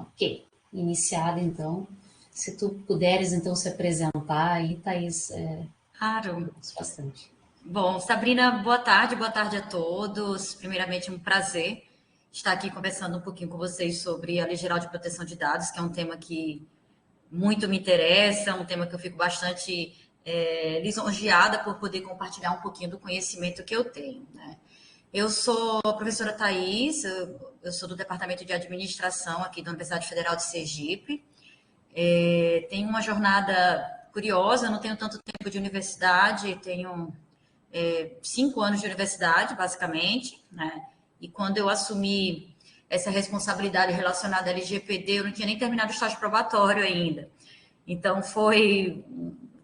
Ok, iniciada então. Se tu puderes então se apresentar aí, Thaís, Claro. bastante. Bom, Sabrina, boa tarde a todos. Primeiramente, um prazer estar aqui conversando um pouquinho com vocês sobre a Lei Geral de Proteção de Dados, que é um tema que muito me interessa, um tema que eu fico bastante lisonjeada por poder compartilhar um pouquinho do conhecimento que eu tenho, né? Eu sou a professora Thaís, eu sou do Departamento de Administração aqui da Universidade Federal de Sergipe. Tenho uma jornada curiosa, não tenho tanto tempo de universidade, tenho 5 anos de universidade, basicamente, né? E quando eu assumi essa responsabilidade relacionada à LGPD, eu não tinha nem terminado o estágio probatório ainda. Então, foi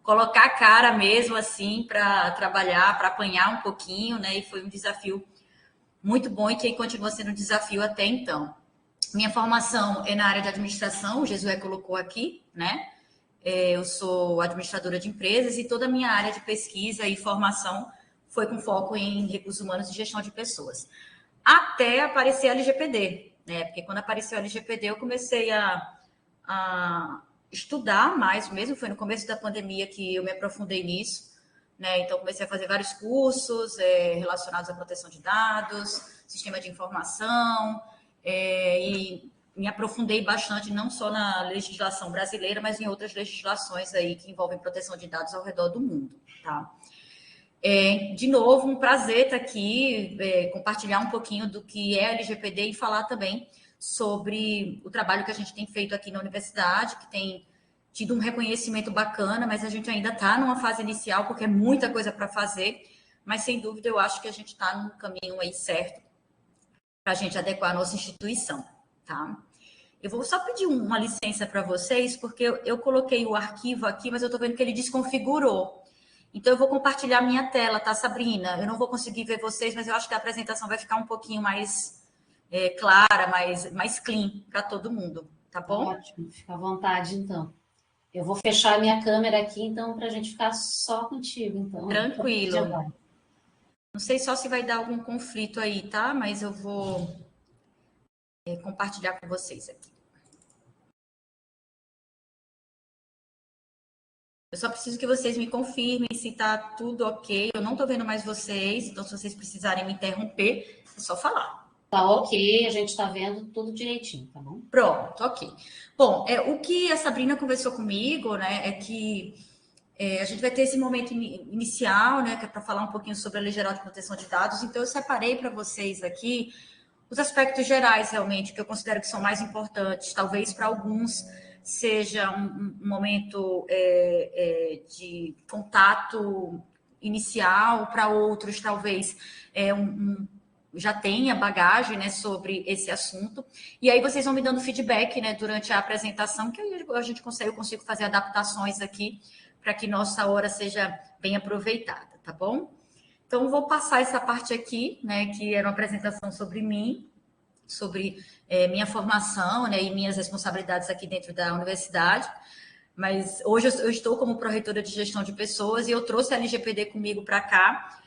colocar a cara mesmo, assim, para trabalhar, para apanhar um pouquinho, né? E foi um desafio muito bom e que continua sendo um desafio até então. Minha formação é na área de administração, o Jesué colocou aqui, né? Eu sou administradora de empresas e toda a minha área de pesquisa e formação foi com foco em recursos humanos e gestão de pessoas. Até aparecer a LGPD, né? Porque quando apareceu a LGPD, eu comecei a estudar mais mesmo, foi no começo da pandemia que eu me aprofundei nisso, né? Então, comecei a fazer vários cursos relacionados à proteção de dados, sistema de informação, e me aprofundei bastante, não só na legislação brasileira, mas em outras legislações aí que envolvem proteção de dados ao redor do mundo, tá? De novo, um prazer estar aqui, compartilhar um pouquinho do que é a LGPD e falar também sobre o trabalho que a gente tem feito aqui na universidade, que tem tido um reconhecimento bacana, mas a gente ainda está numa fase inicial, porque é muita coisa para fazer, mas sem dúvida eu acho que a gente está no caminho aí certo para a gente adequar a nossa instituição, tá? Eu vou só pedir uma licença para vocês, porque eu coloquei o arquivo aqui, mas eu estou vendo que ele desconfigurou. Então, eu vou compartilhar minha tela, tá, Sabrina? Eu não vou conseguir ver vocês, mas eu acho que a apresentação vai ficar um pouquinho mais clara, mais clean para todo mundo, tá bom? Ótimo, fica à vontade então. Eu vou fechar a minha câmera aqui, então, para a gente ficar só contigo, então, a partir de Tranquilo. agora. Não sei só se vai dar algum conflito aí, tá? Mas eu vou compartilhar com vocês aqui. Eu só preciso que vocês me confirmem se tá tudo ok. Eu não tô vendo mais vocês, então se vocês precisarem me interromper, é só falar. Tá ok, a gente está vendo tudo direitinho, tá bom? Pronto, ok. Bom, o que a Sabrina conversou comigo, né, é que a gente vai ter esse momento inicial, né, que é para falar um pouquinho sobre a Lei Geral de Proteção de Dados. Então, eu separei para vocês aqui os aspectos gerais, realmente, que eu considero que são mais importantes. Talvez para alguns seja um momento de contato inicial, para outros, talvez, já tenha bagagem, né, sobre esse assunto. E aí vocês vão me dando feedback, né, durante a apresentação, que aí eu consigo fazer adaptações aqui para que nossa hora seja bem aproveitada, tá bom? Então, vou passar essa parte aqui, né, que era uma apresentação sobre mim, sobre minha formação, né, e minhas responsabilidades aqui dentro da universidade. Mas hoje eu estou como pró-reitora de gestão de pessoas e eu trouxe a LGPD comigo para cá,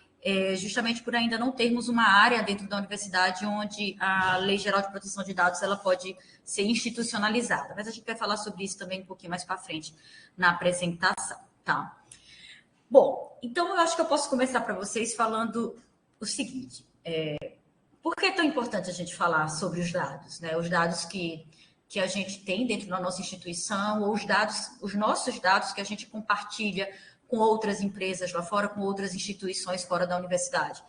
justamente por ainda não termos uma área dentro da universidade onde a Lei Geral de Proteção de Dados ela pode ser institucionalizada. Mas a gente vai falar sobre isso também um pouquinho mais para frente na apresentação, tá? Bom, então eu acho que eu posso começar para vocês falando o seguinte: por que é tão importante a gente falar sobre os dados, né? Os dados que a gente tem dentro da nossa instituição, ou os nossos dados que a gente compartilha com outras empresas lá fora, com outras instituições fora da universidade.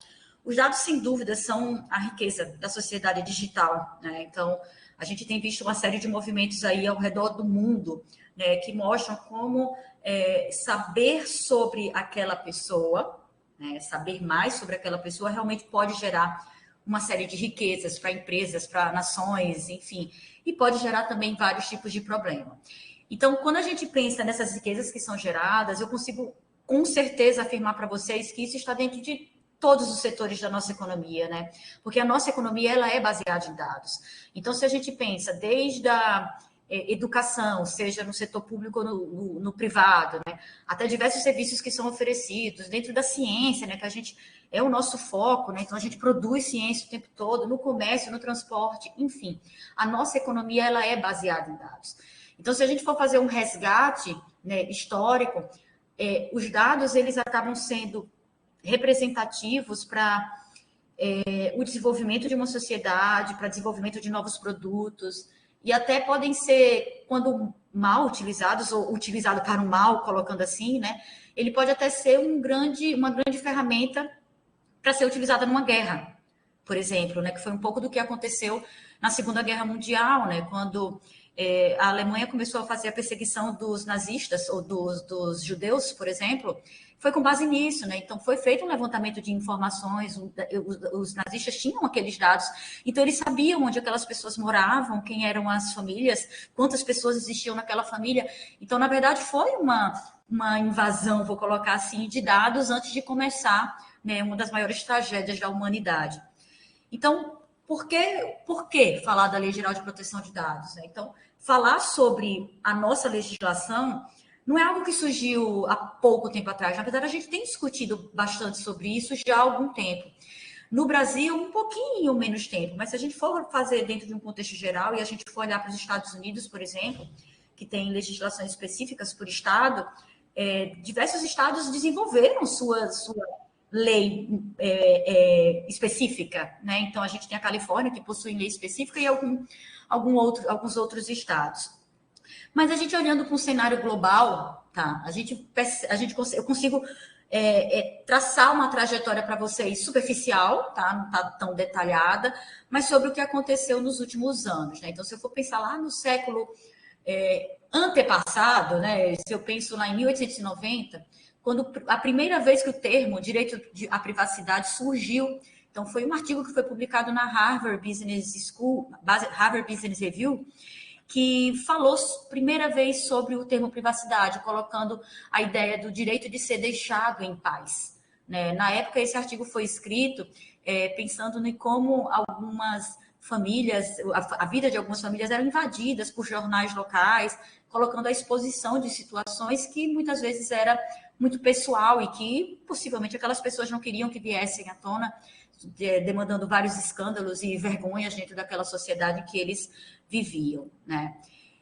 Os dados, sem dúvida, são a riqueza da sociedade digital, né? Então, a gente tem visto uma série de movimentos aí ao redor do mundo, né, que mostram como saber sobre aquela pessoa, né, saber mais sobre aquela pessoa realmente pode gerar uma série de riquezas para empresas, para nações, enfim, e pode gerar também vários tipos de problema. Então, quando a gente pensa nessas riquezas que são geradas, eu consigo com certeza afirmar para vocês que isso está dentro de todos os setores da nossa economia, né? Porque a nossa economia ela é baseada em dados. Então, se a gente pensa desde educação, seja no setor público ou no privado, né? Até diversos serviços que são oferecidos, dentro da ciência, né? Que a gente é o nosso foco, né? Então a gente produz ciência o tempo todo, no comércio, no transporte, enfim. A nossa economia, ela é baseada em dados. Então, se a gente for fazer um resgate, né, histórico, os dados, eles acabam sendo representativos para o desenvolvimento de uma sociedade, para desenvolvimento de novos produtos, e até podem ser, quando mal utilizados, ou utilizado para o mal, colocando assim, né? Ele pode até ser uma grande ferramenta para ser utilizada numa guerra, por exemplo, né? Que foi um pouco do que aconteceu na Segunda Guerra Mundial, né? Quando a Alemanha começou a fazer a perseguição dos nazistas, ou dos judeus, por exemplo, foi com base nisso, né? Então, foi feito um levantamento de informações, os nazistas tinham aqueles dados, então eles sabiam onde aquelas pessoas moravam, quem eram as famílias, quantas pessoas existiam naquela família. Então, na verdade, foi uma invasão, vou colocar assim, de dados antes de começar, né, uma das maiores tragédias da humanidade. Então, por que falar da Lei Geral de Proteção de Dados, né? Então, falar sobre a nossa legislação não é algo que surgiu há pouco tempo atrás. Na verdade, a gente tem discutido bastante sobre isso já há algum tempo. No Brasil, um pouquinho menos tempo, mas se a gente for fazer dentro de um contexto geral e a gente for olhar para os Estados Unidos, por exemplo, que tem legislações específicas por estado, diversos estados desenvolveram sua lei específica, né? Então, a gente tem a Califórnia, que possui lei específica, e alguns outros estados. Mas a gente olhando para um cenário global, tá? Eu consigo traçar uma trajetória para vocês superficial, tá? Não está tão detalhada, mas sobre o que aconteceu nos últimos anos, né? Então, se eu for pensar lá no século antepassado, né? Se eu penso lá em 1890, quando a primeira vez que o termo direito à privacidade surgiu, então foi um artigo que foi publicado na Harvard Business School, Harvard Business Review, que falou primeira vez sobre o termo privacidade, colocando a ideia do direito de ser deixado em paz, né? Na época, esse artigo foi escrito pensando em como algumas famílias, a vida de algumas famílias eram invadidas por jornais locais, colocando a exposição de situações que muitas vezes era muito pessoal e que possivelmente aquelas pessoas não queriam que viessem à tona, demandando vários escândalos e vergonhas dentro daquela sociedade em que eles viviam, né?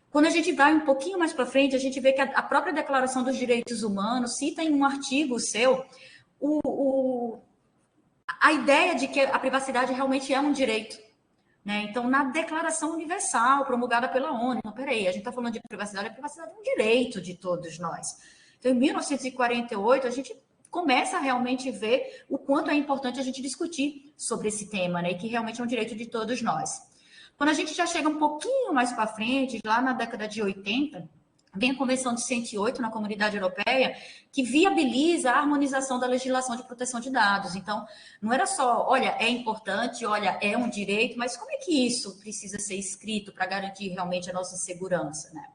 Quando a gente vai um pouquinho mais para frente, a gente vê que a própria Declaração dos Direitos Humanos cita em um artigo seu a ideia de que a privacidade realmente é um direito, né? Então, na Declaração Universal, promulgada pela ONU, não, peraí, a gente está falando de privacidade, a privacidade é um direito de todos nós. Então, em 1948, a gente começa a realmente ver o quanto é importante a gente discutir sobre esse tema, né? E que realmente é um direito de todos nós. Quando a gente já chega um pouquinho mais para frente, lá na década de 80, vem a Convenção de 108 na Comunidade Europeia, que viabiliza a harmonização da legislação de proteção de dados. Então, não era só, olha, é importante, olha, é um direito, mas como é que isso precisa ser escrito para garantir realmente a nossa segurança, né?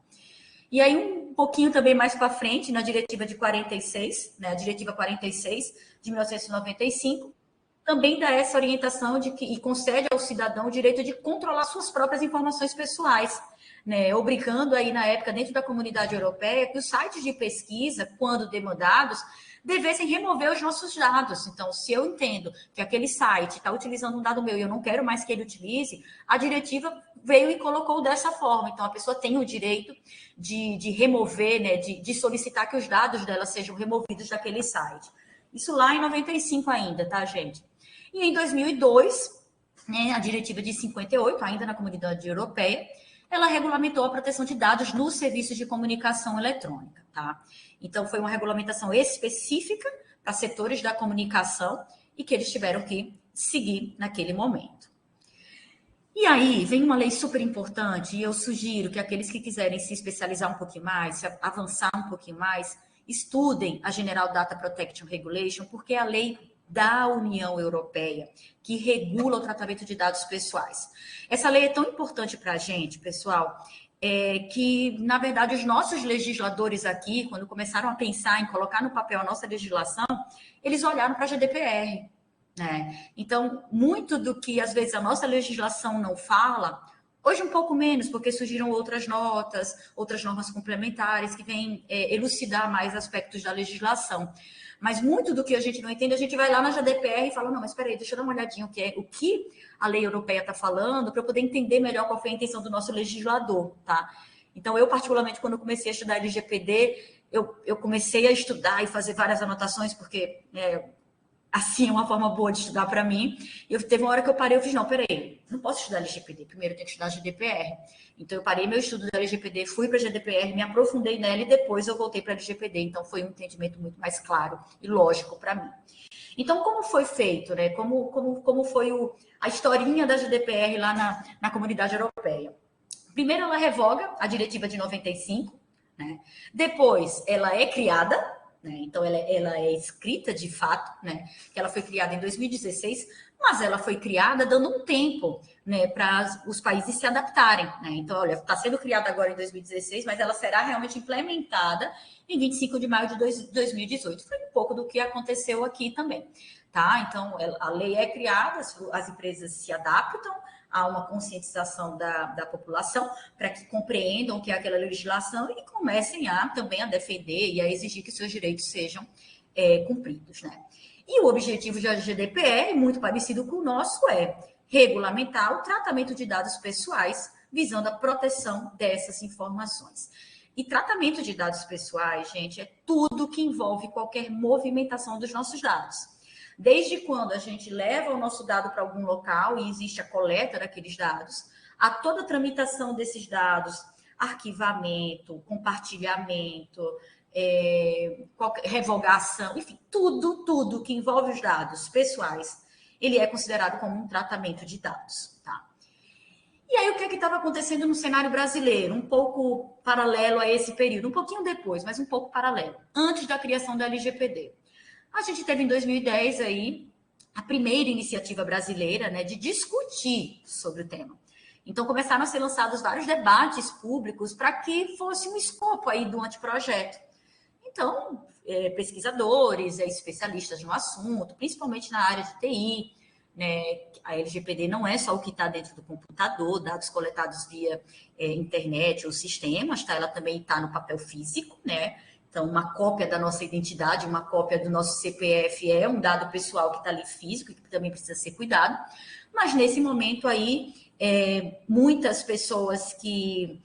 E aí, um pouquinho também mais para frente, na Diretiva de 46, né, a Diretiva 46 de 1995, também dá essa orientação e concede ao cidadão o direito de controlar suas próprias informações pessoais, né, obrigando aí, na época, dentro da Comunidade Europeia, que os sites de pesquisa, quando demandados, devessem remover os nossos dados. Então, se eu entendo que aquele site está utilizando um dado meu e eu não quero mais que ele utilize, a diretiva veio e colocou dessa forma. Então, a pessoa tem o direito de remover, né, de solicitar que os dados dela sejam removidos daquele site. Isso lá em 95 ainda, tá, gente? E em 2002, né, a diretiva de 58, ainda na Comunidade Europeia, ela regulamentou a proteção de dados nos serviços de comunicação eletrônica, tá? Então, foi uma regulamentação específica para setores da comunicação e que eles tiveram que seguir naquele momento. E aí, vem uma lei super importante e eu sugiro que aqueles que quiserem se especializar um pouquinho mais, se avançar um pouquinho mais, estudem a General Data Protection Regulation, porque é a lei da União Europeia, que regula o tratamento de dados pessoais. Essa lei é tão importante para a gente, pessoal, que, na verdade, os nossos legisladores aqui, quando começaram a pensar em colocar no papel a nossa legislação, eles olharam para a GDPR, né? Então, muito do que, às vezes, a nossa legislação não fala, Hoje um pouco menos, porque surgiram outras notas, outras normas complementares que vêm elucidar mais aspectos da legislação. Mas muito do que a gente não entende, a gente vai lá na GDPR e fala, não, mas espera aí, deixa eu dar uma olhadinha o que a lei europeia está falando, para eu poder entender melhor qual foi a intenção do nosso legislador, tá? Então, eu, particularmente, quando comecei a estudar LGPD, eu comecei a estudar e fazer várias anotações, porque assim é uma forma boa de estudar para mim. E teve uma hora que eu parei, eu fiz, não, peraí, não posso estudar LGPD, primeiro eu tenho que estudar GDPR. Então, eu parei meu estudo da LGPD, fui para a GDPR, me aprofundei nela e depois eu voltei para a LGPD. Então, foi um entendimento muito mais claro e lógico para mim. Então, como foi feito, né? Como foi a historinha da GDPR lá na comunidade europeia? Primeiro, ela revoga a diretiva de 95, né? Depois, ela é criada, né? Então, ela é escrita de fato, né? Que ela foi criada em 2016, mas ela foi criada dando um tempo, né, para os países se adaptarem, né? Então, olha, está sendo criada agora em 2016, mas ela será realmente implementada em 25 de maio de 2018. Foi um pouco do que aconteceu aqui também, tá? Então, a lei é criada, as empresas se adaptam a uma conscientização da população para que compreendam o que é aquela legislação e comecem também a defender e a exigir que seus direitos sejam cumpridos, né? E o objetivo da GDPR, muito parecido com o nosso, é regulamentar o tratamento de dados pessoais, visando a proteção dessas informações. E tratamento de dados pessoais, gente, é tudo que envolve qualquer movimentação dos nossos dados. Desde quando a gente leva o nosso dado para algum local e existe a coleta daqueles dados, a toda a tramitação desses dados, arquivamento, compartilhamento, revogação, enfim, tudo que envolve os dados pessoais, ele é considerado como um tratamento de dados, tá? E aí, o que estava acontecendo no cenário brasileiro? Um pouco paralelo a esse período, um pouquinho depois, mas um pouco paralelo, antes da criação da LGPD. A gente teve em 2010 aí a primeira iniciativa brasileira, né, de discutir sobre o tema. Então, começaram a ser lançados vários debates públicos para que fosse um escopo aí do anteprojeto. Então, pesquisadores, especialistas no assunto, principalmente na área de TI, né, a LGPD não é só o que está dentro do computador, dados coletados via internet ou sistemas, tá? Ela também está no papel físico, né? Então, uma cópia da nossa identidade, uma cópia do nosso CPF é um dado pessoal que está ali físico e que também precisa ser cuidado. Mas, nesse momento aí, muitas pessoas que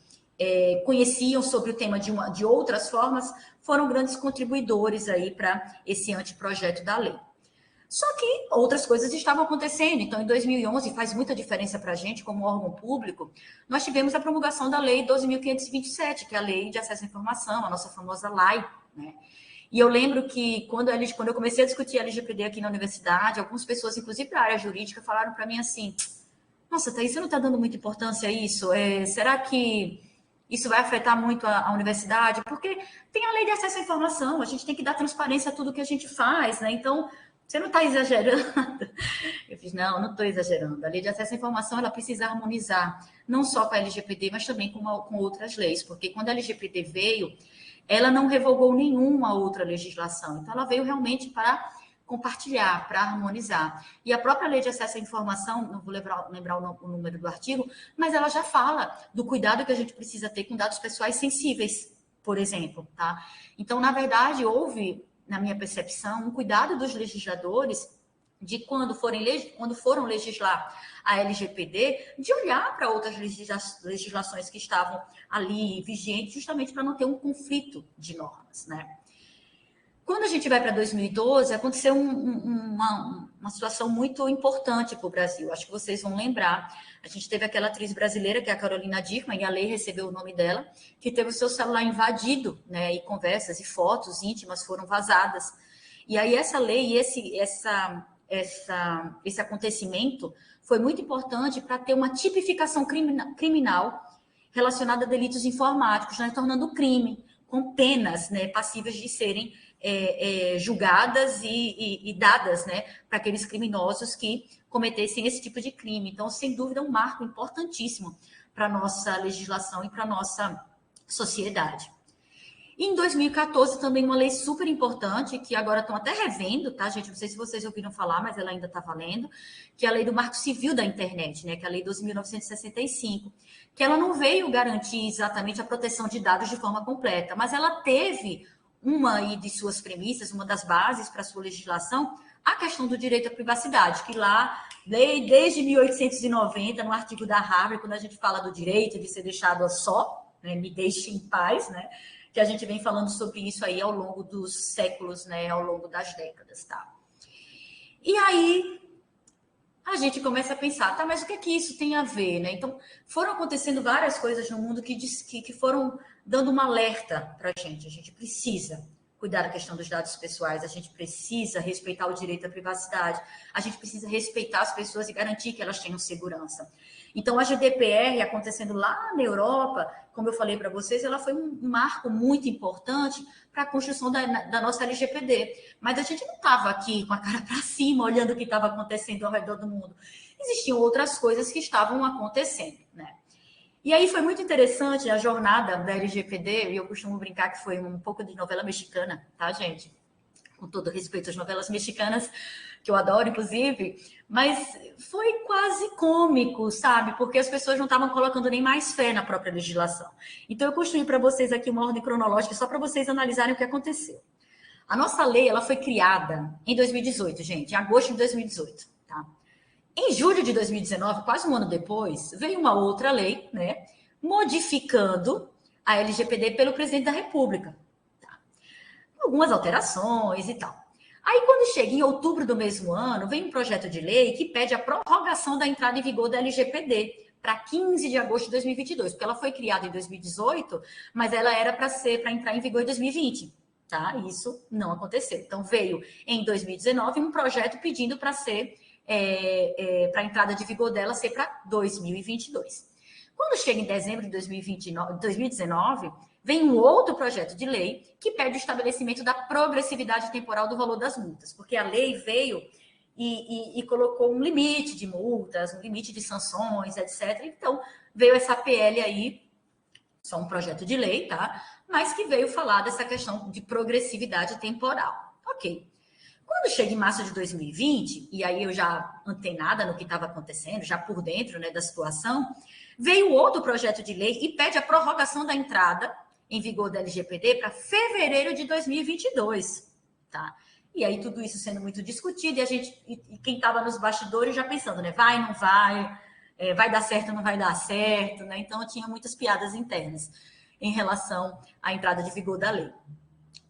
conheciam sobre o tema de outras formas foram grandes contribuidores aí para esse anteprojeto da lei. Só que outras coisas estavam acontecendo. Então, em 2011, faz muita diferença para a gente, como órgão público, nós tivemos a promulgação da Lei 12.527, que é a Lei de Acesso à Informação, a nossa famosa LAI, né? E eu lembro que quando eu comecei a discutir a LGPD aqui na universidade, algumas pessoas, inclusive da área jurídica, falaram para mim assim, nossa, Thaís, você não está dando muita importância a isso? Será que isso vai afetar muito a universidade? Porque tem a Lei de Acesso à Informação, a gente tem que dar transparência a tudo que a gente faz, né? Então, você não está exagerando? Eu fiz, não estou exagerando. A Lei de Acesso à Informação, ela precisa harmonizar, não só com a LGPD, mas também com outras leis, porque quando a LGPD veio, ela não revogou nenhuma outra legislação. Então, ela veio realmente para compartilhar, para harmonizar. E a própria Lei de Acesso à Informação, não vou lembrar o número do artigo, mas ela já fala do cuidado que a gente precisa ter com dados pessoais sensíveis, por exemplo, tá? Então, na verdade, houve, na minha percepção, um cuidado dos legisladores de quando foram legislar a LGPD, de olhar para outras legislações que estavam ali vigentes, justamente para não ter um conflito de normas, né? Quando a gente vai para 2012, aconteceu uma situação muito importante para o Brasil. Acho que vocês vão lembrar. A gente teve aquela atriz brasileira, que é a Carolina Dickmann, e a lei recebeu o nome dela, que teve o seu celular invadido, né? E conversas e fotos íntimas foram vazadas. E aí essa lei, esse acontecimento foi muito importante para ter uma tipificação criminal relacionada a delitos informáticos, né? Tornando crime, com penas, né, passíveis de serem julgadas e dadas, né, para aqueles criminosos que cometessem esse tipo de crime. Então, sem dúvida, é um marco importantíssimo para a nossa legislação e para a nossa sociedade. E em 2014 também uma lei super importante, que agora estão até revendo, tá, gente? Não sei se vocês ouviram falar, mas ela ainda está valendo, que é a lei do Marco Civil da Internet, né? Que é a lei 12.965, que ela não veio garantir exatamente a proteção de dados de forma completa, mas ela teve uma aí de suas premissas, uma das bases para a sua legislação, a questão do direito à privacidade, que lá, desde 1890, no artigo da Harvard, quando a gente fala do direito de ser deixado a só, né, me deixe em paz, né, que a gente vem falando sobre isso aí ao longo dos séculos, né, ao longo das décadas, tá? E aí a gente começa a pensar, tá, mas o que é que isso tem a ver, né? Então, foram acontecendo várias coisas no mundo que foram dando um alerta para a gente precisa cuidar da questão dos dados pessoais, a gente precisa respeitar o direito à privacidade, a gente precisa respeitar as pessoas e garantir que elas tenham segurança. Então, a GDPR, acontecendo lá na Europa, como eu falei para vocês, ela foi um marco muito importante para a construção da nossa LGPD. Mas a gente não estava aqui com a cara para cima, olhando o que estava acontecendo ao redor do mundo. Existiam outras coisas que estavam acontecendo, né? E aí foi muito interessante a jornada da LGPD, e eu costumo brincar que foi um pouco de novela mexicana, tá, gente? Com todo respeito às novelas mexicanas, que eu adoro, inclusive, mas foi quase cômico, sabe? Porque as pessoas não estavam colocando nem mais fé na própria legislação. Então, eu construí para vocês aqui uma ordem cronológica, só para vocês analisarem o que aconteceu. A nossa lei, ela foi criada em 2018, gente, em agosto de 2018, tá? Em julho de 2019, quase um ano depois, veio uma outra lei, né, modificando a LGPD pelo presidente da República. Tá? Algumas alterações e tal. Aí, quando chega em outubro do mesmo ano, vem um projeto de lei que pede a prorrogação da entrada em vigor da LGPD para 15 de agosto de 2022, porque ela foi criada em 2018, mas ela era para entrar em vigor em 2020. Tá? Isso não aconteceu. Então, veio em 2019 um projeto pedindo para ser para a entrada de vigor dela ser para 2022. Quando chega em dezembro de 2019, vem um outro projeto de lei que pede o estabelecimento da progressividade temporal do valor das multas, porque a lei veio e colocou um limite de multas, um limite de sanções, etc. Então, veio essa PL aí, só um projeto de lei, tá? Mas que veio falar dessa questão de progressividade temporal. Ok. Quando chega em março de 2020, e aí eu já antenada no que estava acontecendo, já por dentro, né, da situação, veio outro projeto de lei e pede a prorrogação da entrada em vigor da LGPD para fevereiro de 2022, tá? E aí tudo isso sendo muito discutido e quem estava nos bastidores já pensando, né, vai, não vai, vai dar certo, não vai dar certo, né? Então tinha muitas piadas internas em relação à entrada de vigor da lei.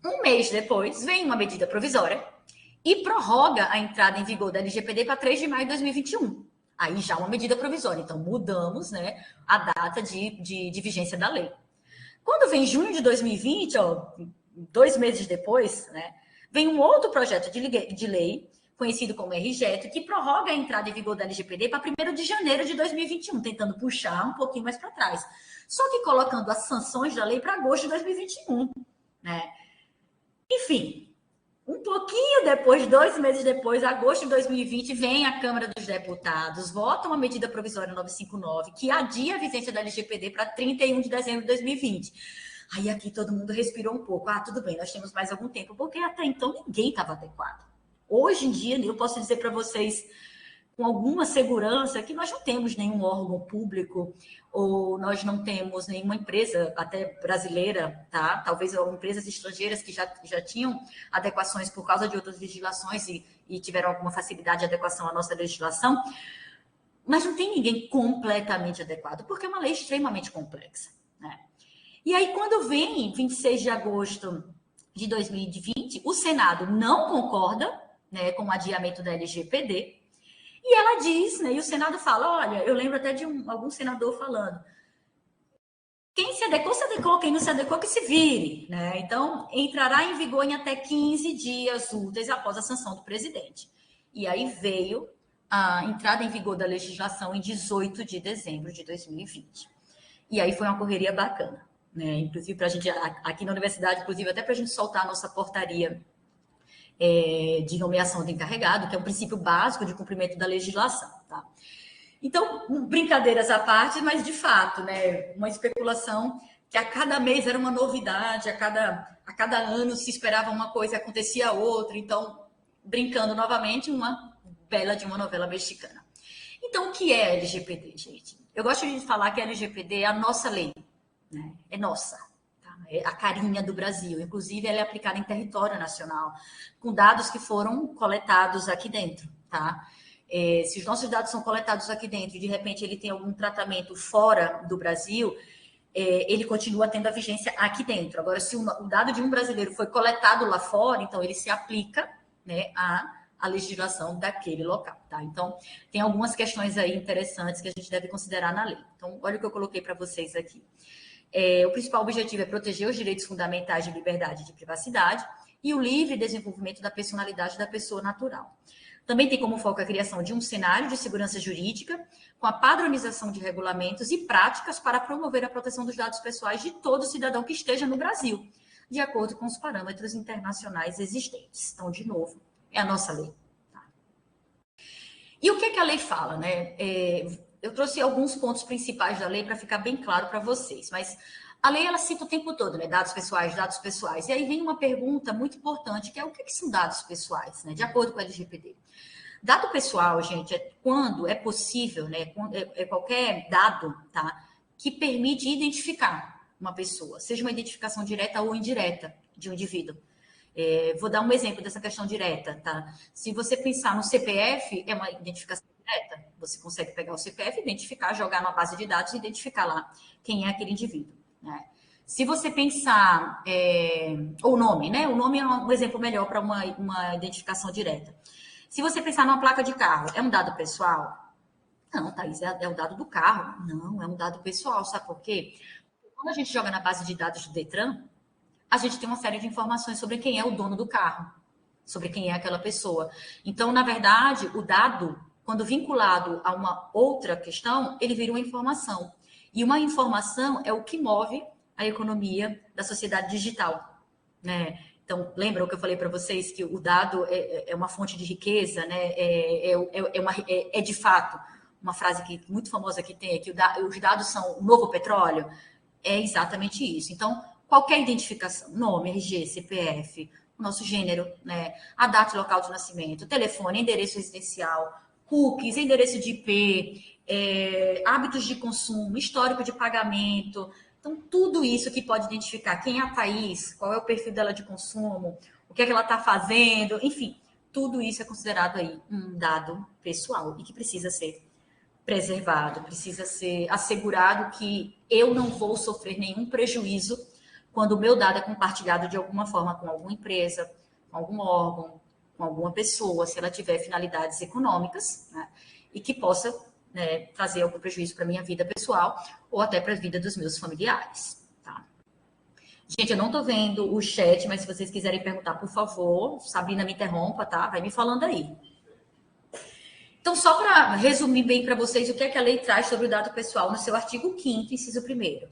Um mês depois, vem uma medida provisória e prorroga a entrada em vigor da LGPD para 3 de maio de 2021. Aí já uma medida provisória. Então, mudamos, né, a data de vigência da lei. Quando vem junho de 2020, ó, 2 meses depois, né, vem um outro projeto de lei, conhecido como RJET, que prorroga a entrada em vigor da LGPD para 1º de janeiro de 2021, tentando puxar um pouquinho mais para trás. Só que colocando as sanções da lei para agosto de 2021. Né? Enfim, um pouquinho depois, 2 meses depois, agosto de 2020, vem a Câmara dos Deputados, vota uma medida provisória 959, que adia a vigência da LGPD para 31 de dezembro de 2020. Aí aqui todo mundo respirou um pouco. Ah, tudo bem, nós temos mais algum tempo, porque até então ninguém estava adequado. Hoje em dia, eu posso dizer para vocês com alguma segurança que nós não temos nenhum órgão público ou nós não temos nenhuma empresa, até brasileira, tá? Talvez empresas estrangeiras que já tinham adequações por causa de outras legislações e tiveram alguma facilidade de adequação à nossa legislação, mas não tem ninguém completamente adequado, porque é uma lei extremamente complexa, né? E aí, quando vem 26 de agosto de 2020, o Senado não concorda, né, com o adiamento da LGPD, e ela diz, né, e o Senado fala, olha, eu lembro até de algum senador falando, quem se adequou, quem não se adequou, que se vire, né? Então, entrará em vigor em até 15 dias úteis após a sanção do presidente. E aí veio a entrada em vigor da legislação em 18 de dezembro de 2020. E aí foi uma correria bacana, né? Inclusive, para a gente, aqui na universidade, inclusive, até para a gente soltar a nossa portaria de nomeação do encarregado, que é um princípio básico de cumprimento da legislação, tá? Então, brincadeiras à parte, mas de fato, né, uma especulação que a cada mês era uma novidade, a cada ano se esperava uma coisa e acontecia outra. Então, brincando novamente, uma bela de uma novela mexicana. Então, o que é LGPD, gente? Eu gosto de falar que a LGPD é a nossa lei, né? É nossa. Tá? É a carinha do Brasil. Inclusive, ela é aplicada em território nacional, com dados que foram coletados aqui dentro, tá? Se os nossos dados são coletados aqui dentro e, de repente, ele tem algum tratamento fora do Brasil, ele continua tendo a vigência aqui dentro. Agora, se o dado de um brasileiro foi coletado lá fora, então ele se aplica, né, à legislação daquele local, tá? Então, tem algumas questões aí interessantes que a gente deve considerar na lei. Então, olha o que eu coloquei para vocês aqui. O principal objetivo é proteger os direitos fundamentais de liberdade e de privacidade e o livre desenvolvimento da personalidade da pessoa natural. Também tem como foco a criação de um cenário de segurança jurídica com a padronização de regulamentos e práticas para promover a proteção dos dados pessoais de todo cidadão que esteja no Brasil, de acordo com os parâmetros internacionais existentes. Então, de novo, é a nossa lei. Tá? E o que é que a lei fala, né? Eu trouxe alguns pontos principais da lei para ficar bem claro para vocês, mas a lei, ela cita o tempo todo, né? Dados pessoais, dados pessoais. E aí vem uma pergunta muito importante, que é o que são dados pessoais, né? De acordo com a LGPD. Dado pessoal, gente, é quando é possível, né? É qualquer dado, tá? Que permite identificar uma pessoa, seja uma identificação direta ou indireta de um indivíduo. Vou dar um exemplo dessa questão direta, tá? Se você pensar no CPF, é uma identificação direta. Você consegue pegar o CPF, identificar, jogar na base de dados e identificar lá quem é aquele indivíduo, né? Se você pensar, o nome, né? O nome é um exemplo melhor para uma identificação direta. Se você pensar numa placa de carro, é um dado pessoal? Não, Thaís, é o dado do carro. Não, é um dado pessoal. Sabe por quê? Quando a gente joga na base de dados do Detran, a gente tem uma série de informações sobre quem é o dono do carro, sobre quem é aquela pessoa. Então, na verdade, o dado, quando vinculado a uma outra questão, ele vira uma informação. E uma informação é o que move a economia da sociedade digital, né? Então, lembra o que eu falei para vocês, que o dado é uma fonte de riqueza, né? É de fato uma frase muito famosa que tem, que os dados são o novo petróleo. É exatamente isso. Então, qualquer identificação, nome, RG, CPF, o nosso gênero, né? A data e local de nascimento, telefone, endereço residencial, cookies, endereço de IP, hábitos de consumo, histórico de pagamento. Então, tudo isso que pode identificar quem é a Thaís, qual é o perfil dela de consumo, o que é que ela está fazendo, enfim, tudo isso é considerado aí um dado pessoal e que precisa ser preservado, precisa ser assegurado que eu não vou sofrer nenhum prejuízo quando o meu dado é compartilhado de alguma forma com alguma empresa, com algum órgão, com alguma pessoa, se ela tiver finalidades econômicas, né, e que possa, né, trazer algum prejuízo para a minha vida pessoal ou até para a vida dos meus familiares. Tá? Gente, eu não estou vendo o chat, mas se vocês quiserem perguntar, por favor, Sabrina me interrompa, tá? Vai me falando aí. Então, só para resumir bem para vocês o que é que a lei traz sobre o dado pessoal no seu artigo 5º, inciso 1º.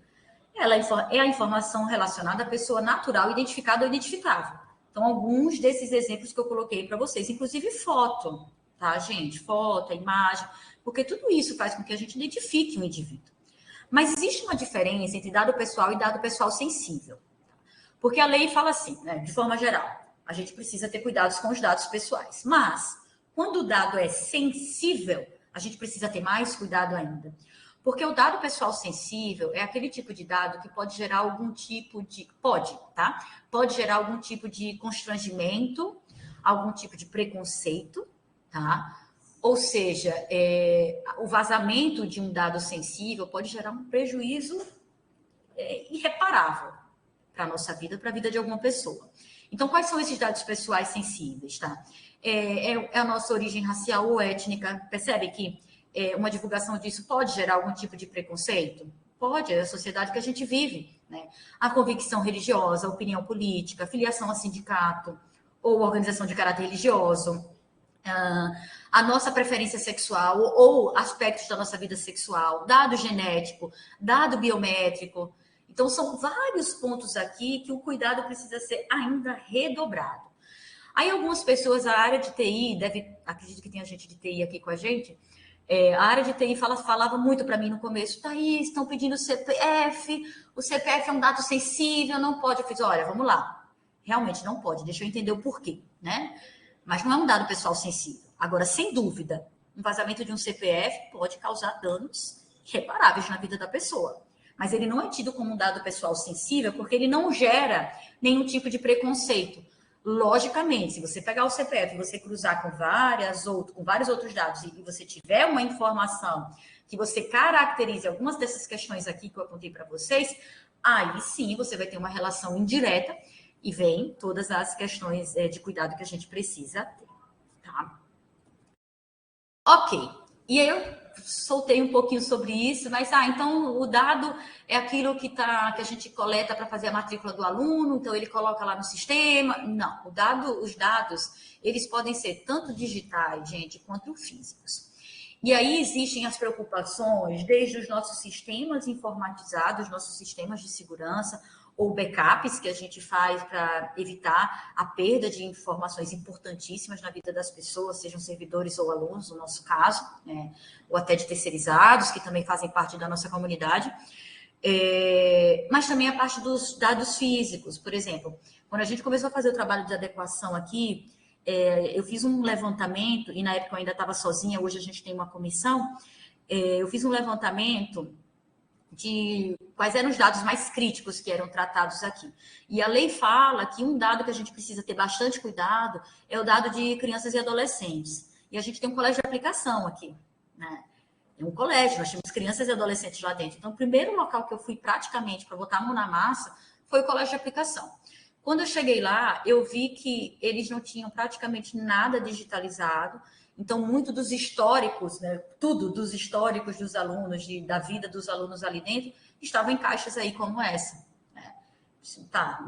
Ela é a informação relacionada à pessoa natural, identificada ou identificável. Então, alguns desses exemplos que eu coloquei para vocês, inclusive foto, tá, gente? Foto, imagem, porque tudo isso faz com que a gente identifique um indivíduo. Mas existe uma diferença entre dado pessoal e dado pessoal sensível. Porque a lei fala assim, né, de forma geral, a gente precisa ter cuidados com os dados pessoais. Mas, quando o dado é sensível, a gente precisa ter mais cuidado ainda. Porque o dado pessoal sensível é aquele tipo de dado que pode gerar algum tipo de... Pode gerar algum tipo de constrangimento, algum tipo de preconceito, tá? Ou seja, o vazamento de um dado sensível pode gerar um prejuízo irreparável para a nossa vida, para a vida de alguma pessoa. Então, quais são esses dados pessoais sensíveis, tá? É a nossa origem racial ou étnica. Percebe que uma divulgação disso pode gerar algum tipo de preconceito? Pode, é a sociedade que a gente vive, né? A convicção religiosa, a opinião política, a filiação a sindicato ou organização de caráter religioso, a nossa preferência sexual ou aspectos da nossa vida sexual, dado genético, dado biométrico. Então, são vários pontos aqui que o cuidado precisa ser ainda redobrado. Aí, algumas pessoas, a área de TI, acredito que tem gente de TI aqui com a gente, A área de TI falava muito para mim no começo, Thaís, estão pedindo CPF, o CPF é um dado sensível, não pode. Eu fiz, olha, vamos lá, realmente não pode, deixa eu entender o porquê, né? Mas não é um dado pessoal sensível. Agora, sem dúvida, um vazamento de um CPF pode causar danos irreparáveis na vida da pessoa. Mas ele não é tido como um dado pessoal sensível porque ele não gera nenhum tipo de preconceito. Logicamente, se você pegar o CPF e você cruzar com vários outros dados e você tiver uma informação que você caracterize algumas dessas questões aqui que eu apontei para vocês, aí sim você vai ter uma relação indireta e vem todas as questões de cuidado que a gente precisa ter. Tá? Ok. E aí eu soltei um pouquinho sobre isso, mas então o dado é aquilo que a gente coleta para fazer a matrícula do aluno, então ele coloca lá no sistema. Não, os dados, eles podem ser tanto digitais, gente, quanto físicos. E aí existem as preocupações desde os nossos sistemas informatizados, nossos sistemas de segurança, ou backups que a gente faz para evitar a perda de informações importantíssimas na vida das pessoas, sejam servidores ou alunos, no nosso caso, né? Ou até de terceirizados, que também fazem parte da nossa comunidade. Mas também a parte dos dados físicos, por exemplo. Quando a gente começou a fazer o trabalho de adequação aqui, eu fiz um levantamento, e na época eu ainda estava sozinha, hoje a gente tem uma comissão, eu fiz um levantamento de quais eram os dados mais críticos que eram tratados aqui. E a lei fala que um dado que a gente precisa ter bastante cuidado é o dado de crianças e adolescentes. E a gente tem um colégio de aplicação aqui, né? É um colégio, nós temos crianças e adolescentes lá dentro. Então, o primeiro local que eu fui praticamente para botar a mão na massa foi o colégio de aplicação. Quando eu cheguei lá, eu vi que eles não tinham praticamente nada digitalizado. Então, muito dos históricos, né, tudo dos históricos dos alunos, da vida dos alunos ali dentro, estavam em caixas aí como essa. Né?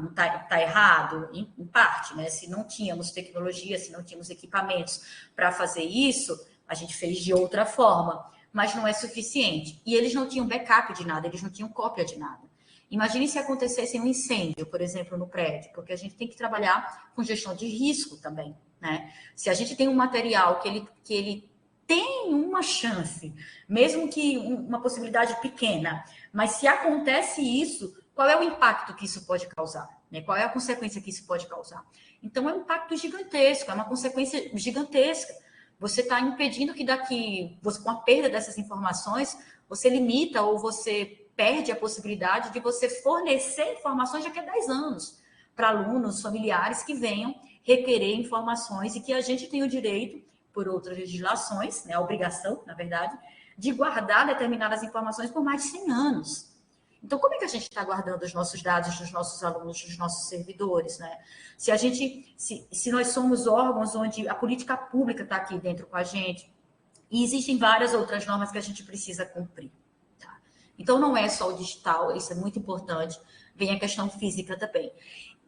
Não tá errado, em parte, né? Se não tínhamos tecnologia, se não tínhamos equipamentos para fazer isso, a gente fez de outra forma, mas não é suficiente. E eles não tinham backup de nada, eles não tinham cópia de nada. Imagine se acontecesse um incêndio, por exemplo, no prédio, porque a gente tem que trabalhar com gestão de risco também, né? Se a gente tem um material que ele tem uma chance, mesmo que uma possibilidade pequena, mas se acontece isso, qual é o impacto que isso pode causar? Né? Qual é a consequência que isso pode causar? Então, é um impacto gigantesco, é uma consequência gigantesca. Você está impedindo que com a perda dessas informações, você limita ou você perde a possibilidade de você fornecer informações daqui a 10 anos para alunos, familiares que venham requerer informações e que a gente tem o direito, por outras legislações, né, a obrigação, na verdade, de guardar determinadas informações por mais de 100 anos. Então, como é que a gente está guardando os nossos dados dos nossos alunos, dos nossos servidores, né? Se nós somos órgãos onde a política pública está aqui dentro com a gente, e existem várias outras normas que a gente precisa cumprir. Então, não é só o digital, isso é muito importante, vem a questão física também.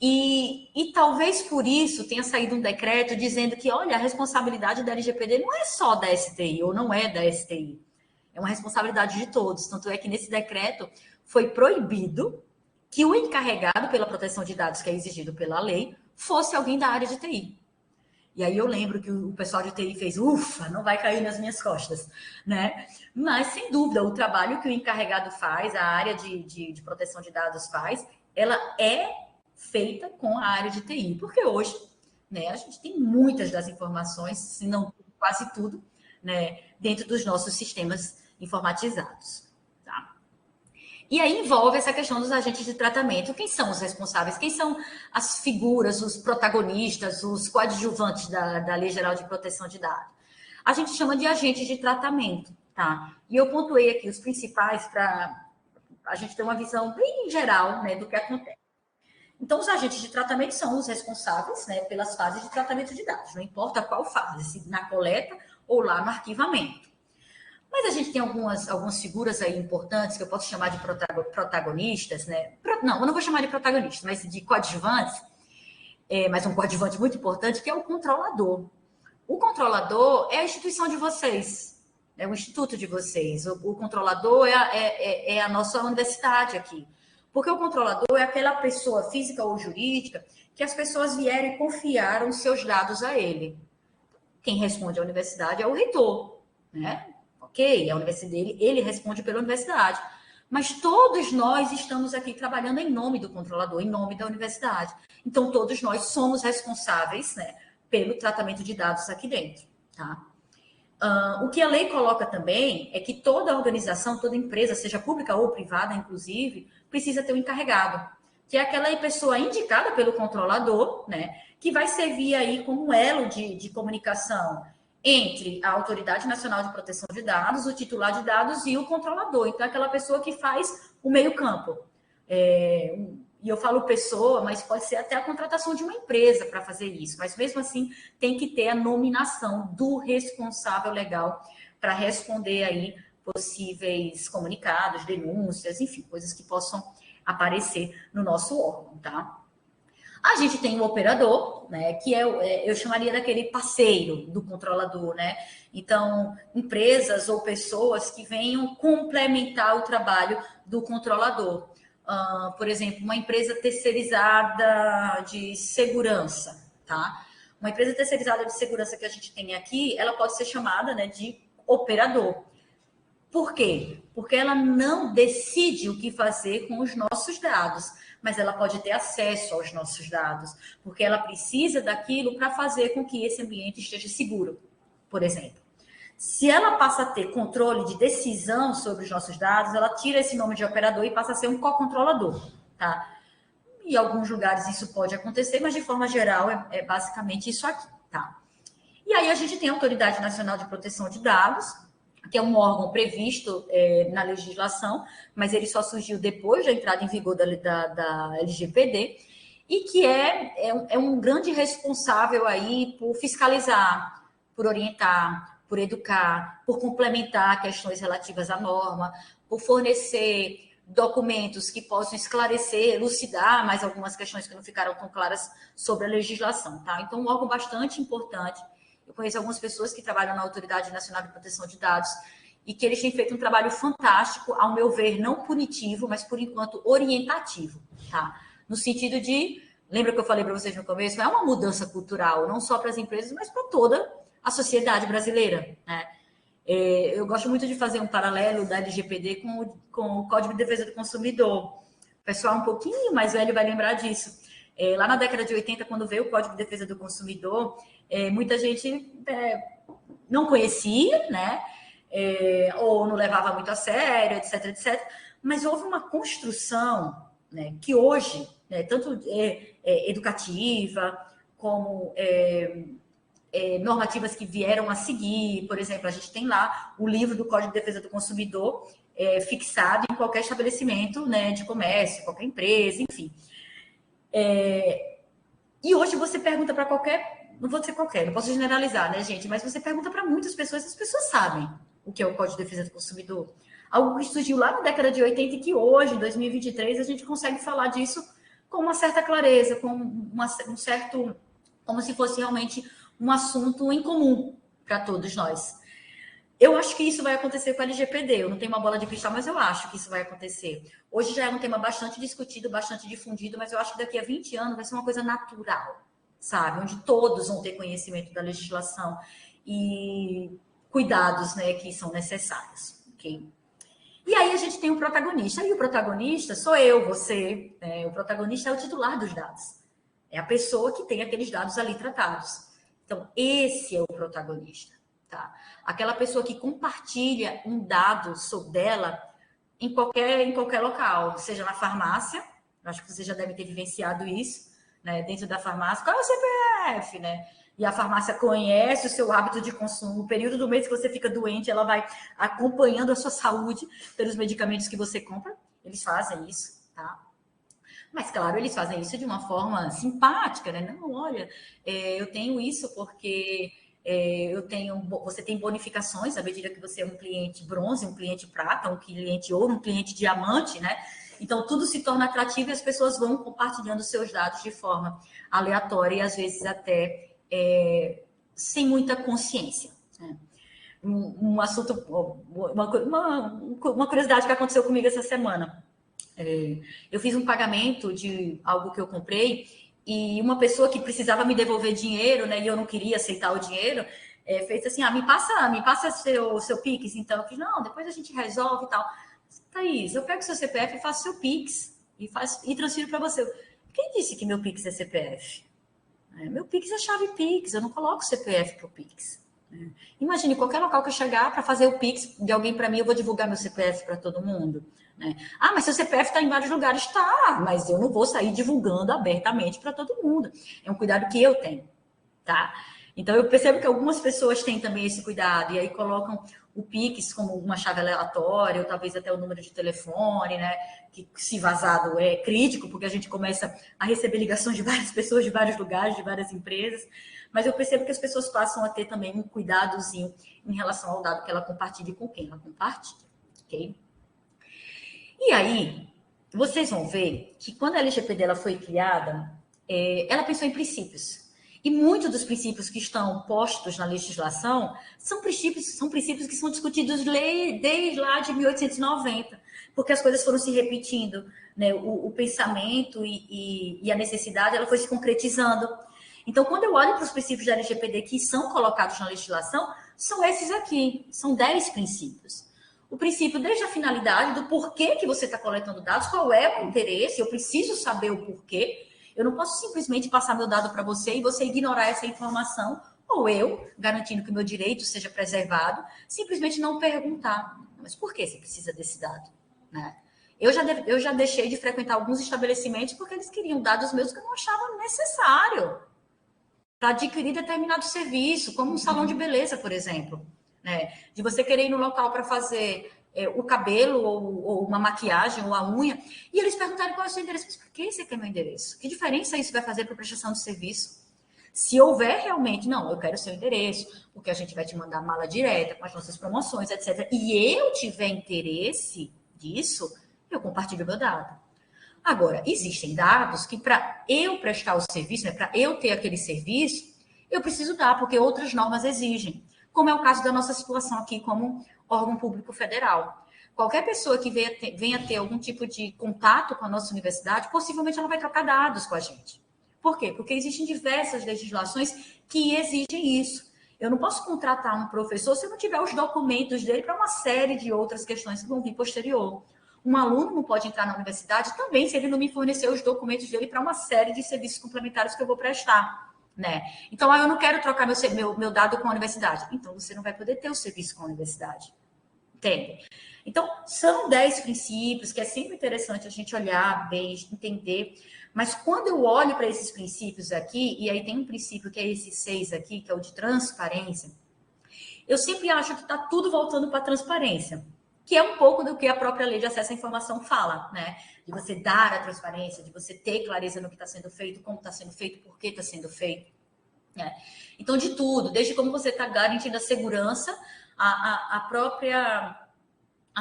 E talvez por isso tenha saído um decreto dizendo que, olha, a responsabilidade da LGPD não é só da STI, ou não é da STI, é uma responsabilidade de todos. Tanto é que nesse decreto foi proibido que o encarregado pela proteção de dados, que é exigido pela lei, fosse alguém da área de TI. E aí eu lembro que o pessoal de TI fez, ufa, não vai cair nas minhas costas, né? Mas, sem dúvida, o trabalho que o encarregado faz, a área de proteção de dados faz, ela é feita com a área de TI, porque hoje, né, a gente tem muitas das informações, se não quase tudo, né, dentro dos nossos sistemas informatizados. Tá? E aí envolve essa questão dos agentes de tratamento. Quem são os responsáveis? Quem são as figuras, os protagonistas, os coadjuvantes da Lei Geral de Proteção de Dados? A gente chama de agentes de tratamento, tá? E eu pontuei aqui os principais para a gente ter uma visão bem geral, né, do que acontece. Então, os agentes de tratamento são os responsáveis, né, pelas fases de tratamento de dados, não importa qual fase, se na coleta ou lá no arquivamento. Mas a gente tem algumas figuras aí importantes que eu posso chamar de protagonistas, né? Não, eu não vou chamar de protagonistas, mas de coadjuvantes, mas um coadjuvante muito importante, que é o controlador. O controlador é a instituição de vocês, é o instituto de vocês. O controlador é a nossa universidade aqui. Porque o controlador é aquela pessoa física ou jurídica que as pessoas vieram e confiaram seus dados a ele. Quem responde à universidade é o reitor, né? Ok, a universidade dele, ele responde pela universidade. Mas todos nós estamos aqui trabalhando em nome do controlador, em nome da universidade. Então, todos nós somos responsáveis, né, pelo tratamento de dados aqui dentro, tá? O que a lei coloca também é que toda organização, toda empresa, seja pública ou privada, inclusive, precisa ter um encarregado, que é aquela pessoa indicada pelo controlador, né, que vai servir aí como um elo de comunicação entre a Autoridade Nacional de Proteção de Dados, o titular de dados e o controlador. Então, é aquela pessoa que faz o meio-campo. E eu falo pessoa, mas pode ser até a contratação de uma empresa para fazer isso. Mas mesmo assim, tem que ter a nominação do responsável legal para responder aí possíveis comunicados, denúncias, enfim, coisas que possam aparecer no nosso órgão, tá? A gente tem o operador, né, que eu chamaria daquele parceiro do controlador, né? Então, empresas ou pessoas que venham complementar o trabalho do controlador. Por exemplo, uma empresa terceirizada de segurança, tá? Uma empresa terceirizada de segurança que a gente tem aqui, ela pode ser chamada, né, de operador. Por quê? Porque ela não decide o que fazer com os nossos dados, mas ela pode ter acesso aos nossos dados, porque ela precisa daquilo para fazer com que esse ambiente esteja seguro, por exemplo. Se ela passa a ter controle de decisão sobre os nossos dados, ela tira esse nome de operador e passa a ser um co-controlador, tá? Em alguns lugares isso pode acontecer, mas de forma geral é basicamente isso aqui, tá? E aí a gente tem a Autoridade Nacional de Proteção de Dados, que é um órgão previsto na legislação, mas ele só surgiu depois da entrada em vigor da LGPD, e que é um grande responsável aí por fiscalizar, por orientar, por educar, por complementar questões relativas à norma, por fornecer documentos que possam esclarecer, elucidar mais algumas questões que não ficaram tão claras sobre a legislação, tá? Então, um órgão bastante importante. Eu conheço algumas pessoas que trabalham na Autoridade Nacional de Proteção de Dados e que eles têm feito um trabalho fantástico, ao meu ver, não punitivo, mas, por enquanto, orientativo, tá? No sentido de, lembra que eu falei para vocês no começo, é uma mudança cultural, não só para as empresas, mas para toda a sociedade brasileira, né? Eu gosto muito de fazer um paralelo da LGPD com o Código de Defesa do Consumidor. O pessoal um pouquinho mais velho vai lembrar disso. Lá na década de 80, quando veio o Código de Defesa do Consumidor, muita gente não conhecia, né? Ou não levava muito a sério, etc, etc. Mas houve uma construção, né, que hoje, né, tanto educativa, como normativas que vieram a seguir. Por exemplo, a gente tem lá o livro do Código de Defesa do Consumidor fixado em qualquer estabelecimento, né, de comércio, qualquer empresa, enfim. E hoje você pergunta para qualquer, não vou dizer qualquer, não posso generalizar, né, gente, mas você pergunta para muitas pessoas, as pessoas sabem o que é o Código de Defesa do Consumidor. Algo que surgiu lá na década de 80 e que hoje, em 2023, a gente consegue falar disso com uma certa clareza, com um certo, como se fosse realmente um assunto em comum para todos nós. Eu acho que isso vai acontecer com a LGPD. Eu não tenho uma bola de cristal, mas eu acho que isso vai acontecer. Hoje já é um tema bastante discutido, bastante difundido, mas eu acho que daqui a 20 anos vai ser uma coisa natural, sabe? Onde todos vão ter conhecimento da legislação e cuidados, né, que são necessários, ok? E aí a gente tem um protagonista, e o protagonista sou eu, você, né? O protagonista é o titular dos dados. É a pessoa que tem aqueles dados ali tratados. Então, esse é o protagonista, tá? Aquela pessoa que compartilha um dado sobre dela em qualquer local, seja na farmácia, acho que você já deve ter vivenciado isso, né? Dentro da farmácia, qual é o CPF, né? E a farmácia conhece o seu hábito de consumo, o período do mês que você fica doente, ela vai acompanhando a sua saúde pelos medicamentos que você compra. Eles fazem isso, tá? Mas, claro, eles fazem isso de uma forma simpática, né? Não, olha, eu tenho isso porque você tem bonificações à medida que você é um cliente bronze, um cliente prata, um cliente ouro, um cliente diamante, né? Então, tudo se torna atrativo e as pessoas vão compartilhando seus dados de forma aleatória e, às vezes, até sem muita consciência, né? Um assunto, uma curiosidade que aconteceu comigo essa semana. Eu fiz um pagamento de algo que eu comprei e uma pessoa que precisava me devolver dinheiro, né, e eu não queria aceitar o dinheiro, fez assim, me passa seu Pix, então. Eu fiz, não, depois a gente resolve e tal. Thaís, eu pego seu CPF e faço seu Pix e transfiro para você. Quem disse que meu Pix é CPF? Meu Pix é chave Pix, eu não coloco CPF para o Pix. Imagine, qualquer local que eu chegar para fazer o Pix de alguém para mim, eu vou divulgar meu CPF para todo mundo. Né? Mas seu CPF está em vários lugares. Tá, mas eu não vou sair divulgando abertamente para todo mundo. É um cuidado que eu tenho. Tá? Então, eu percebo que algumas pessoas têm também esse cuidado e aí colocam o Pix como uma chave aleatória ou talvez até o número de telefone, né? Que se vazado é crítico, porque a gente começa a receber ligações de várias pessoas de vários lugares, de várias empresas. Mas eu percebo que as pessoas passam a ter também um cuidadozinho em relação ao dado que ela compartilha com quem ela compartilha, ok? E aí, vocês vão ver que quando a LGPD ela foi criada, ela pensou em princípios. E muitos dos princípios que estão postos na legislação são princípios que são discutidos desde lá de 1890, porque as coisas foram se repetindo, né? O pensamento e a necessidade ela foi se concretizando. Então, quando eu olho para os princípios da LGPD que são colocados na legislação, são esses aqui, são 10 princípios. O princípio desde a finalidade, do porquê que você está coletando dados, qual é o interesse, eu preciso saber o porquê. Eu não posso simplesmente passar meu dado para você e você ignorar essa informação, ou eu, garantindo que o meu direito seja preservado, simplesmente não perguntar. Mas por que você precisa desse dado? Né? Eu já deixei de frequentar alguns estabelecimentos porque eles queriam dados meus que eu não achava necessário para adquirir determinado serviço, como um salão de beleza, por exemplo. Né? De você querer ir no local para fazer o cabelo, ou uma maquiagem, ou a unha, e eles perguntaram qual é o seu endereço. Mas por que você quer meu endereço? Que diferença isso vai fazer para a prestação de serviço? Se houver realmente, não, eu quero o seu endereço, porque a gente vai te mandar mala direta com as nossas promoções, etc. E eu tiver interesse disso, eu compartilho o meu dado. Agora, existem dados que para eu prestar o serviço, né, para eu ter aquele serviço, eu preciso dar, porque outras normas exigem. Como é o caso da nossa situação aqui como órgão público federal. Qualquer pessoa que venha ter algum tipo de contato com a nossa universidade, possivelmente ela vai trocar dados com a gente. Por quê? Porque existem diversas legislações que exigem isso. Eu não posso contratar um professor se eu não tiver os documentos dele para uma série de outras questões que vão vir posterior. Um aluno não pode entrar na universidade também se ele não me fornecer os documentos dele para uma série de serviços complementares que eu vou prestar. Né? Então, eu não quero trocar meu dado com a universidade. Então, você não vai poder ter o serviço com a universidade. Entende? Então, são 10 princípios que é sempre interessante a gente olhar bem, entender. Mas quando eu olho para esses princípios aqui, e aí tem um princípio que é esse 6 aqui, que é o de transparência, eu sempre acho que está tudo voltando para a transparência, que é um pouco do que a própria lei de acesso à informação fala, né? De você dar a transparência, de você ter clareza no que está sendo feito, como está sendo feito, por que está sendo feito. Né? Então, de tudo, desde como você está garantindo a segurança, as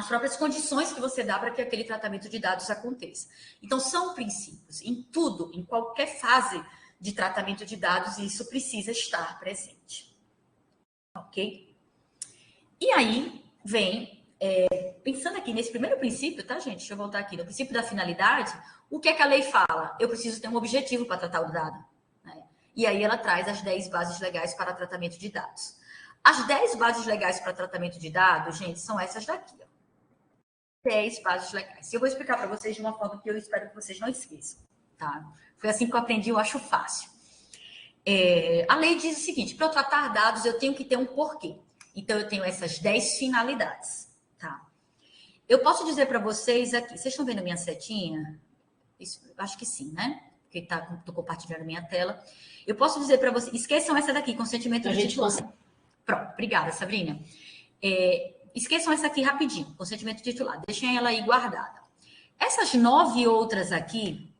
próprias condições que você dá para que aquele tratamento de dados aconteça. Então, são princípios. Em tudo, em qualquer fase de tratamento de dados, isso precisa estar presente. Ok? E aí, vem... pensando aqui nesse primeiro princípio, tá, gente? Deixa eu voltar aqui. No princípio da finalidade, o que é que a lei fala? Eu preciso ter um objetivo para tratar o dado. Né? E aí ela traz as 10 bases legais para tratamento de dados. As 10 bases legais para tratamento de dados, gente, são essas daqui. Ó. 10 bases legais. E eu vou explicar para vocês de uma forma que eu espero que vocês não esqueçam. Tá? Foi assim que eu aprendi, eu acho fácil. A lei diz o seguinte, para eu tratar dados, eu tenho que ter um porquê. Então, eu tenho essas 10 finalidades. Tá. Eu posso dizer para vocês aqui, vocês estão vendo a minha setinha? Isso, acho que sim, né? Porque estou compartilhando a minha tela. Eu posso dizer para vocês, esqueçam essa daqui, consentimento do titular. Pronto, obrigada, Sabrina. Esqueçam essa aqui rapidinho, consentimento titular. Deixem ela aí guardada. Essas 9 outras aqui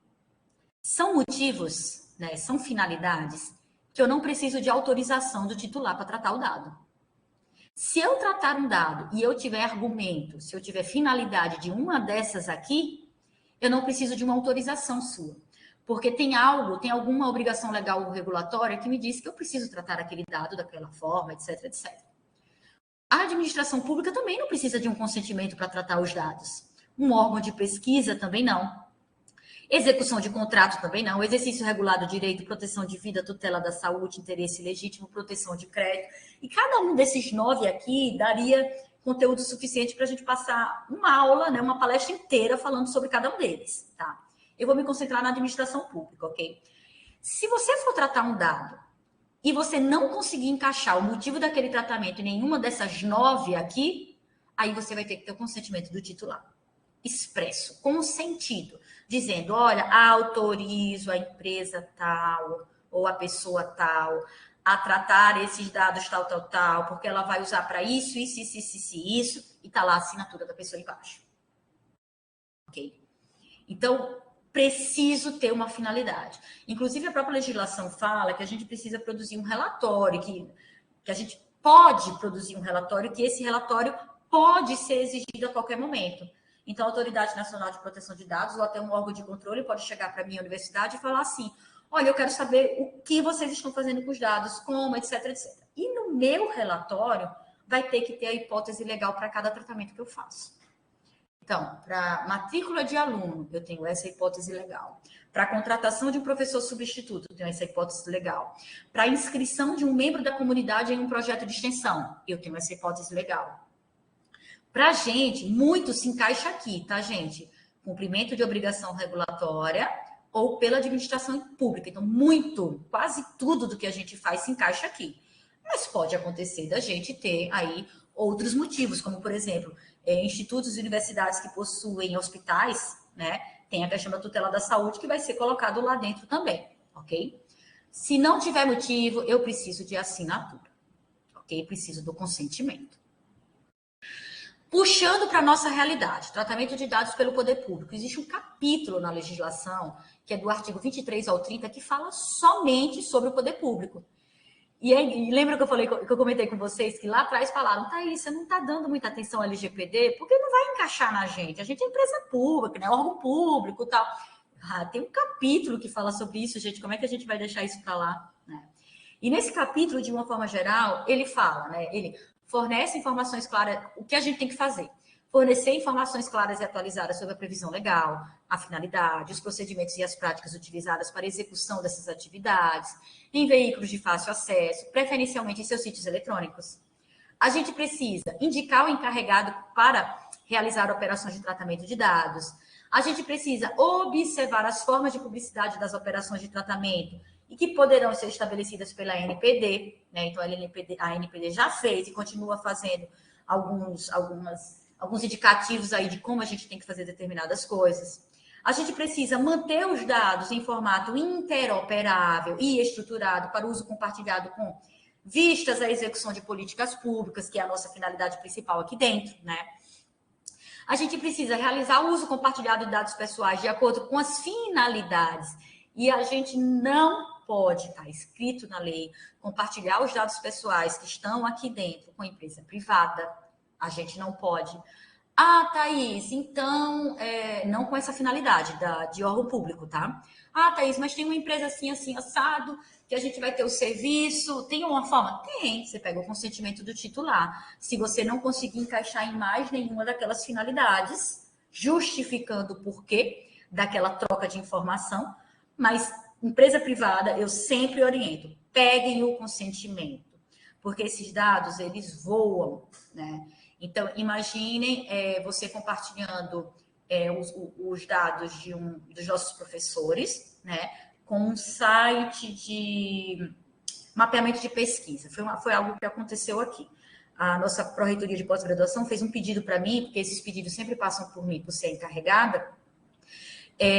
são motivos, né, são finalidades que eu não preciso de autorização do titular para tratar o dado. Se eu tratar um dado e eu tiver argumento, se eu tiver finalidade de uma dessas aqui, eu não preciso de uma autorização sua. Porque tem alguma obrigação legal ou regulatória que me diz que eu preciso tratar aquele dado daquela forma, etc, etc. A administração pública também não precisa de um consentimento para tratar os dados. Um órgão de pesquisa também não. Execução de contrato também não. Exercício regular do direito, proteção de vida, tutela da saúde, interesse legítimo, proteção de crédito. E cada um desses 9 aqui daria conteúdo suficiente para a gente passar uma aula, né, uma palestra inteira falando sobre cada um deles, tá? Eu vou me concentrar na administração pública, ok? Se você for tratar um dado e você não conseguir encaixar o motivo daquele tratamento em nenhuma dessas 9 aqui, aí você vai ter que ter o consentimento do titular. Expresso, consentido, dizendo, olha, autorizo a empresa tal ou a pessoa tal a tratar esses dados tal, tal, tal, porque ela vai usar para isso, isso, e tá lá a assinatura da pessoa embaixo. Ok? Então, preciso ter uma finalidade. Inclusive, a própria legislação fala que a gente precisa produzir um relatório, que a gente pode produzir um relatório, que esse relatório pode ser exigido a qualquer momento. Então, a Autoridade Nacional de Proteção de Dados ou até um órgão de controle pode chegar para a minha universidade e falar assim, olha, eu quero saber o que vocês estão fazendo com os dados, como, etc, etc. E no meu relatório, vai ter que ter a hipótese legal para cada tratamento que eu faço. Então, para matrícula de aluno, eu tenho essa hipótese legal. Para contratação de um professor substituto, eu tenho essa hipótese legal. Para inscrição de um membro da comunidade em um projeto de extensão, eu tenho essa hipótese legal. Para a gente, muito se encaixa aqui, tá, gente? Cumprimento de obrigação regulatória ou pela administração pública. Então, muito, quase tudo do que a gente faz se encaixa aqui. Mas pode acontecer da gente ter aí outros motivos, como, por exemplo, institutos e universidades que possuem hospitais, né? Tem a questão da tutela da saúde que vai ser colocado lá dentro também, ok? Se não tiver motivo, eu preciso de assinatura, ok? Preciso do consentimento. Puxando para a nossa realidade, tratamento de dados pelo poder público. Existe um capítulo na legislação, que é do artigo 23 ao 30, que fala somente sobre o poder público. E aí, lembra que eu comentei com vocês que lá atrás falaram, Thaís, você não está dando muita atenção ao LGPD, porque não vai encaixar na gente. A gente é empresa pública, né? Órgão público e tal. Tem um capítulo que fala sobre isso, gente. Como é que a gente vai deixar isso para lá? Né? E nesse capítulo, de uma forma geral, ele fala, né? Ele fornece informações claras, o que a gente tem que fazer. Fornecer informações claras e atualizadas sobre a previsão legal, a finalidade, os procedimentos e as práticas utilizadas para a execução dessas atividades, em veículos de fácil acesso, preferencialmente em seus sítios eletrônicos. A gente precisa indicar o encarregado para realizar operações de tratamento de dados. A gente precisa observar as formas de publicidade das operações de tratamento e que poderão ser estabelecidas pela ANPD, né? Então, a ANPD já fez e continua fazendo alguns indicativos aí de como a gente tem que fazer determinadas coisas. A gente precisa manter os dados em formato interoperável e estruturado para uso compartilhado com vistas à execução de políticas públicas, que é a nossa finalidade principal aqui dentro, né? A gente precisa realizar o uso compartilhado de dados pessoais de acordo com as finalidades. E a gente não pode, está escrito na lei, compartilhar os dados pessoais que estão aqui dentro com a empresa privada. A gente não pode. Ah, Thaís, então, não com essa finalidade de órgão público, tá? Ah, Thaís, mas tem uma empresa assim, assim, assado, que a gente vai ter o serviço. Tem uma forma? Tem. Você pega o consentimento do titular. Se você não conseguir encaixar em mais nenhuma daquelas finalidades, justificando o porquê daquela troca de informação, mas empresa privada, eu sempre oriento, peguem o consentimento, porque esses dados, eles voam, né? Então, imaginem você compartilhando os dados dos nossos professores, né, com um site de mapeamento de pesquisa. Foi algo que aconteceu aqui. A nossa pró-reitoria de pós-graduação fez um pedido para mim, porque esses pedidos sempre passam por mim, por ser encarregada,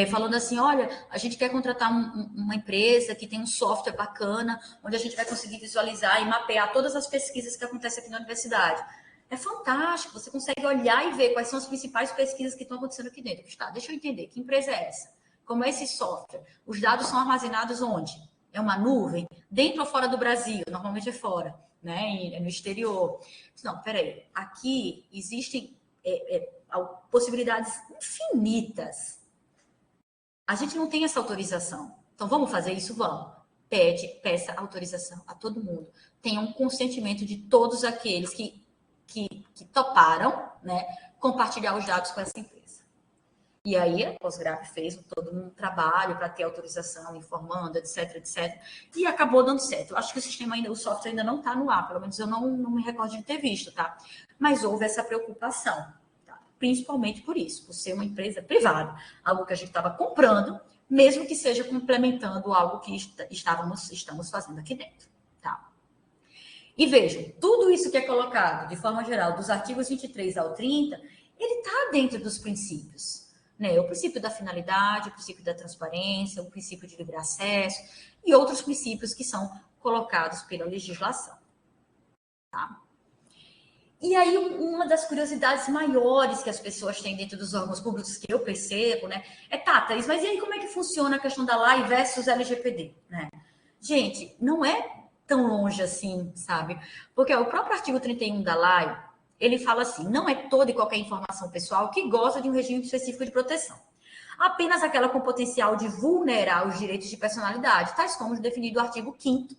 falando assim, olha, a gente quer contratar uma empresa que tem um software bacana, onde a gente vai conseguir visualizar e mapear todas as pesquisas que acontecem aqui na universidade. É fantástico, você consegue olhar e ver quais são as principais pesquisas que estão acontecendo aqui dentro. Tá, deixa eu entender, que empresa é essa? Como é esse software? Os dados são armazenados onde? É uma nuvem? Dentro ou fora do Brasil? Normalmente é fora, né? É no exterior. Não, peraí, aqui existem possibilidades infinitas. A gente não tem essa autorização. Então, vamos fazer isso? Vamos. Peça autorização a todo mundo. Tenha um consentimento de todos aqueles que toparam, né, compartilhar os dados com essa empresa. E aí a Pós-Grave fez todo um trabalho para ter autorização, informando, etc, etc. E acabou dando certo. Eu acho que o sistema ainda, o software ainda não está no ar, pelo menos eu não me recordo de ter visto, tá? Mas houve essa preocupação, tá? Principalmente por isso, por ser uma empresa privada, algo que a gente estava comprando, mesmo que seja complementando algo que estamos fazendo aqui dentro, tá? E vejam, tudo isso que é colocado, de forma geral, dos artigos 23 ao 30, ele está dentro dos princípios. Né? O princípio da finalidade, o princípio da transparência, o princípio de livre acesso e outros princípios que são colocados pela legislação. Tá? E aí, uma das curiosidades maiores que as pessoas têm dentro dos órgãos públicos, que eu percebo, né, é, Thaís, mas e aí como é que funciona a questão da lei versus LGPD? Né? Gente, não é tão longe assim, sabe? Porque o próprio artigo 31 da lei, ele fala assim, não é toda e qualquer informação pessoal que goza de um regime específico de proteção. Apenas aquela com potencial de vulnerar os direitos de personalidade, tais como definido no artigo 5º,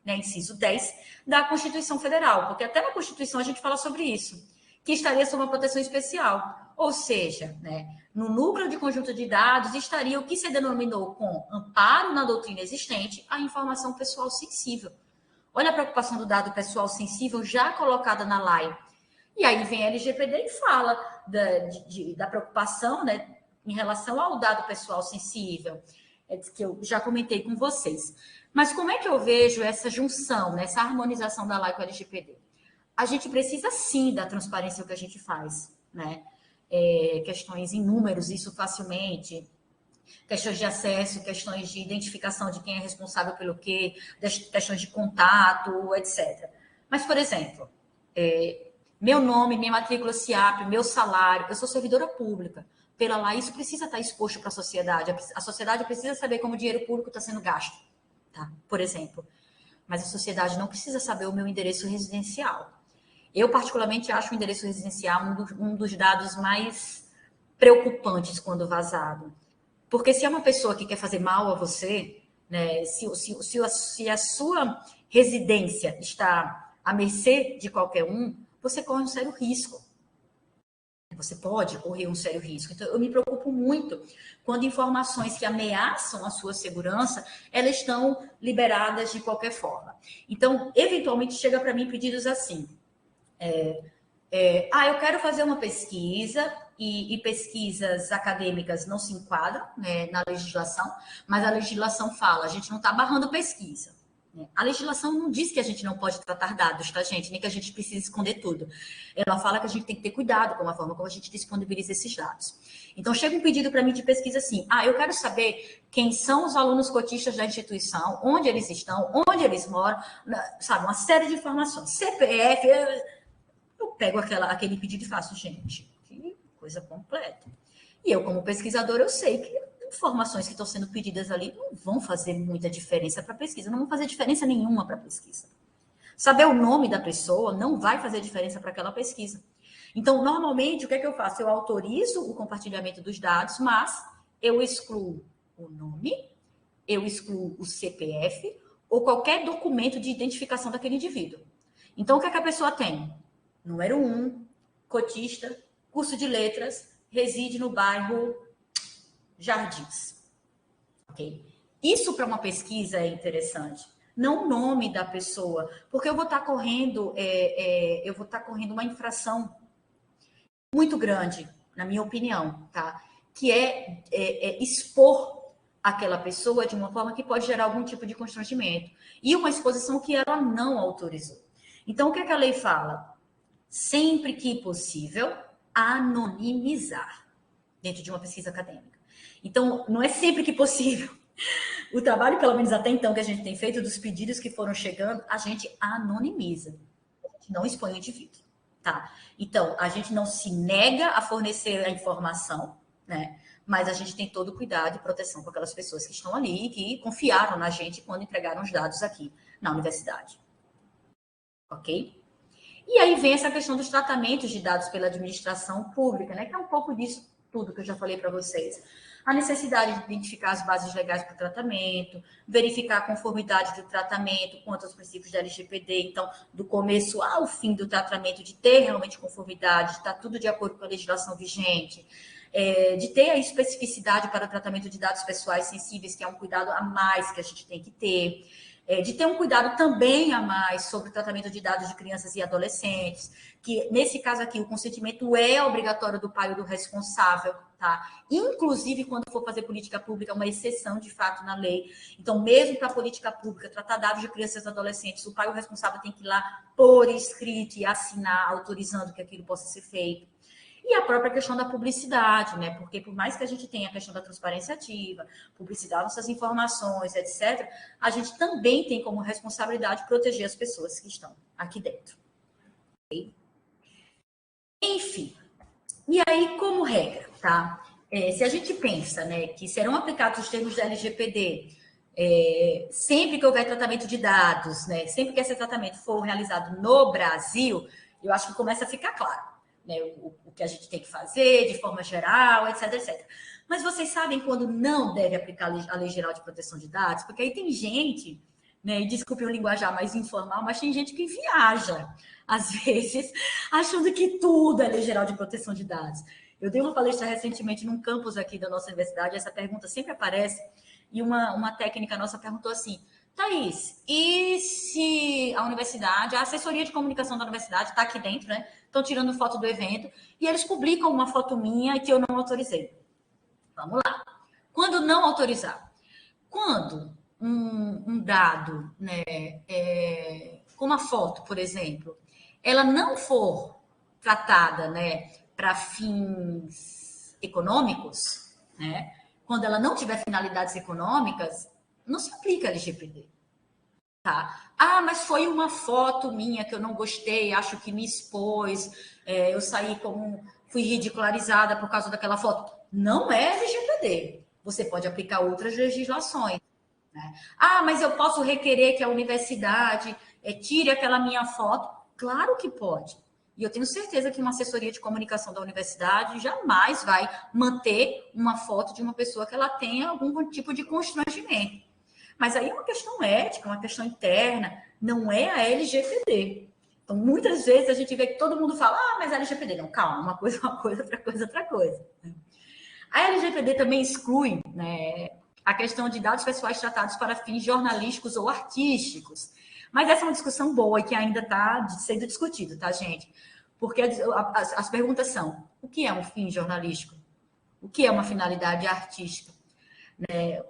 né, inciso 10, da Constituição Federal, porque até na Constituição a gente fala sobre isso, que estaria sob uma proteção especial. Ou seja, né, no núcleo de conjunto de dados estaria o que se denominou com amparo na doutrina existente, a informação pessoal sensível. Olha a preocupação do dado pessoal sensível já colocada na lei. E aí vem a LGPD e fala da preocupação, né, em relação ao dado pessoal sensível, que eu já comentei com vocês. Mas como é que eu vejo essa junção, né, essa harmonização da lei com a LGPD? A gente precisa, sim, da transparência que a gente faz, né? Questões em números, isso facilmente, questões de acesso, questões de identificação de quem é responsável pelo quê, questões de contato, etc. Mas, por exemplo, meu nome, minha matrícula SIAP, meu salário, eu sou servidora pública. Pela lei, isso precisa estar exposto para a sociedade. A sociedade precisa saber como o dinheiro público está sendo gasto, tá? Por exemplo. Mas a sociedade não precisa saber o meu endereço residencial. Eu, particularmente, acho o endereço residencial um dos dados mais preocupantes quando vazado. Porque se é uma pessoa que quer fazer mal a você, né, se a sua residência está à mercê de qualquer um, você corre um sério risco. Você pode correr um sério risco. Então, eu me preocupo muito quando informações que ameaçam a sua segurança, elas estão liberadas de qualquer forma. Então, eventualmente, chega para mim pedidos assim. Eu quero fazer uma pesquisa, e pesquisas acadêmicas não se enquadram, né, na legislação, mas a legislação fala, a gente não está barrando pesquisa. Né? A legislação não diz que a gente não pode tratar dados, tá, gente? Nem que a gente precise esconder tudo. Ela fala que a gente tem que ter cuidado com a forma como a gente disponibiliza esses dados. Então, chega um pedido para mim de pesquisa assim, eu quero saber quem são os alunos cotistas da instituição, onde eles estão, onde eles moram, sabe, uma série de informações. CPF, eu pego aquele pedido e faço, gente, que coisa completa. E eu, como pesquisadora, eu sei que informações que estão sendo pedidas ali não vão fazer muita diferença para a pesquisa, não vão fazer diferença nenhuma para a pesquisa. Saber o nome da pessoa não vai fazer diferença para aquela pesquisa. Então, normalmente, o que é que eu faço? Eu autorizo o compartilhamento dos dados, mas eu excluo o nome, eu excluo o CPF ou qualquer documento de identificação daquele indivíduo. Então, o que é que a pessoa tem? Número 1, cotista, curso de letras, reside no bairro Jardins. Okay? Isso para uma pesquisa é interessante. Não o nome da pessoa, porque eu vou estar correndo, uma infração muito grande, na minha opinião, tá? Que é expor aquela pessoa de uma forma que pode gerar algum tipo de constrangimento. E uma exposição que ela não autorizou. Então, o que é que a lei fala? Sempre que possível, anonimizar dentro de uma pesquisa acadêmica. Então, não é sempre que possível. O trabalho, pelo menos até então, que a gente tem feito, dos pedidos que foram chegando, a gente anonimiza. A gente não expõe o indivíduo. Tá? Então, a gente não se nega a fornecer a informação, né? Mas a gente tem todo o cuidado e proteção com aquelas pessoas que estão ali e que confiaram na gente quando entregaram os dados aqui na universidade. Ok? E aí vem essa questão dos tratamentos de dados pela administração pública, né? Que é um pouco disso tudo que eu já falei para vocês. A necessidade de identificar as bases legais para o tratamento, verificar a conformidade do tratamento quanto aos princípios da LGPD, então, do começo ao fim do tratamento, de ter realmente conformidade, de estar tudo de acordo com a legislação vigente. de ter a especificidade para o tratamento de dados pessoais sensíveis, que é um cuidado a mais que a gente tem que ter, de ter um cuidado também a mais sobre o tratamento de dados de crianças e adolescentes, que nesse caso aqui o consentimento é obrigatório do pai ou do responsável, tá? Inclusive quando for fazer política pública, uma exceção de fato na lei. Então, mesmo para a política pública, tratar dados de crianças e adolescentes, o pai ou o responsável tem que ir lá por escrito e assinar, autorizando que aquilo possa ser feito. E a própria questão da publicidade, né? Porque por mais que a gente tenha a questão da transparência ativa, publicidade nossas informações, etc., a gente também tem como responsabilidade proteger as pessoas que estão aqui dentro. Okay? Enfim, e aí, como regra, tá? Se a gente pensa, né, que serão aplicados os termos da LGPD sempre que houver tratamento de dados, né, sempre que esse tratamento for realizado no Brasil, eu acho que começa a ficar claro. Né, o que a gente tem que fazer de forma geral, etc, etc. Mas vocês sabem quando não deve aplicar a Lei Geral de Proteção de Dados? Porque aí tem gente, né, e desculpe o linguajar mais informal, mas tem gente que viaja, às vezes, achando que tudo é Lei Geral de Proteção de Dados. Eu dei uma palestra recentemente num campus aqui da nossa universidade, essa pergunta sempre aparece, e uma técnica nossa perguntou assim: Thaís, e se a universidade, a assessoria de comunicação da universidade está aqui dentro, né? Estão tirando foto do evento e eles publicam uma foto minha que eu não autorizei. Vamos lá. Quando não autorizar? Quando um dado, né, com uma foto, por exemplo, ela não for tratada, né, para fins econômicos, né? Quando ela não tiver finalidades econômicas, não se aplica a LGPD. Tá. Ah, mas foi uma foto minha que eu não gostei, acho que me expôs, eu saí fui ridicularizada por causa daquela foto. Não é LGPD. Você pode aplicar outras legislações. Né? Ah, mas eu posso requerer que a universidade tire aquela minha foto? Claro que pode. E eu tenho certeza que uma assessoria de comunicação da universidade jamais vai manter uma foto de uma pessoa que ela tenha algum tipo de constrangimento. Mas aí é uma questão ética, uma questão interna, não é a LGPD. Então, muitas vezes a gente vê que todo mundo fala, mas a LGPD, não, calma, uma coisa, outra coisa, outra coisa. A LGPD também exclui, né, a questão de dados pessoais tratados para fins jornalísticos ou artísticos. Mas essa é uma discussão boa e que ainda está sendo discutida, tá, gente? Porque as perguntas são: o que é um fim jornalístico? O que é uma finalidade artística?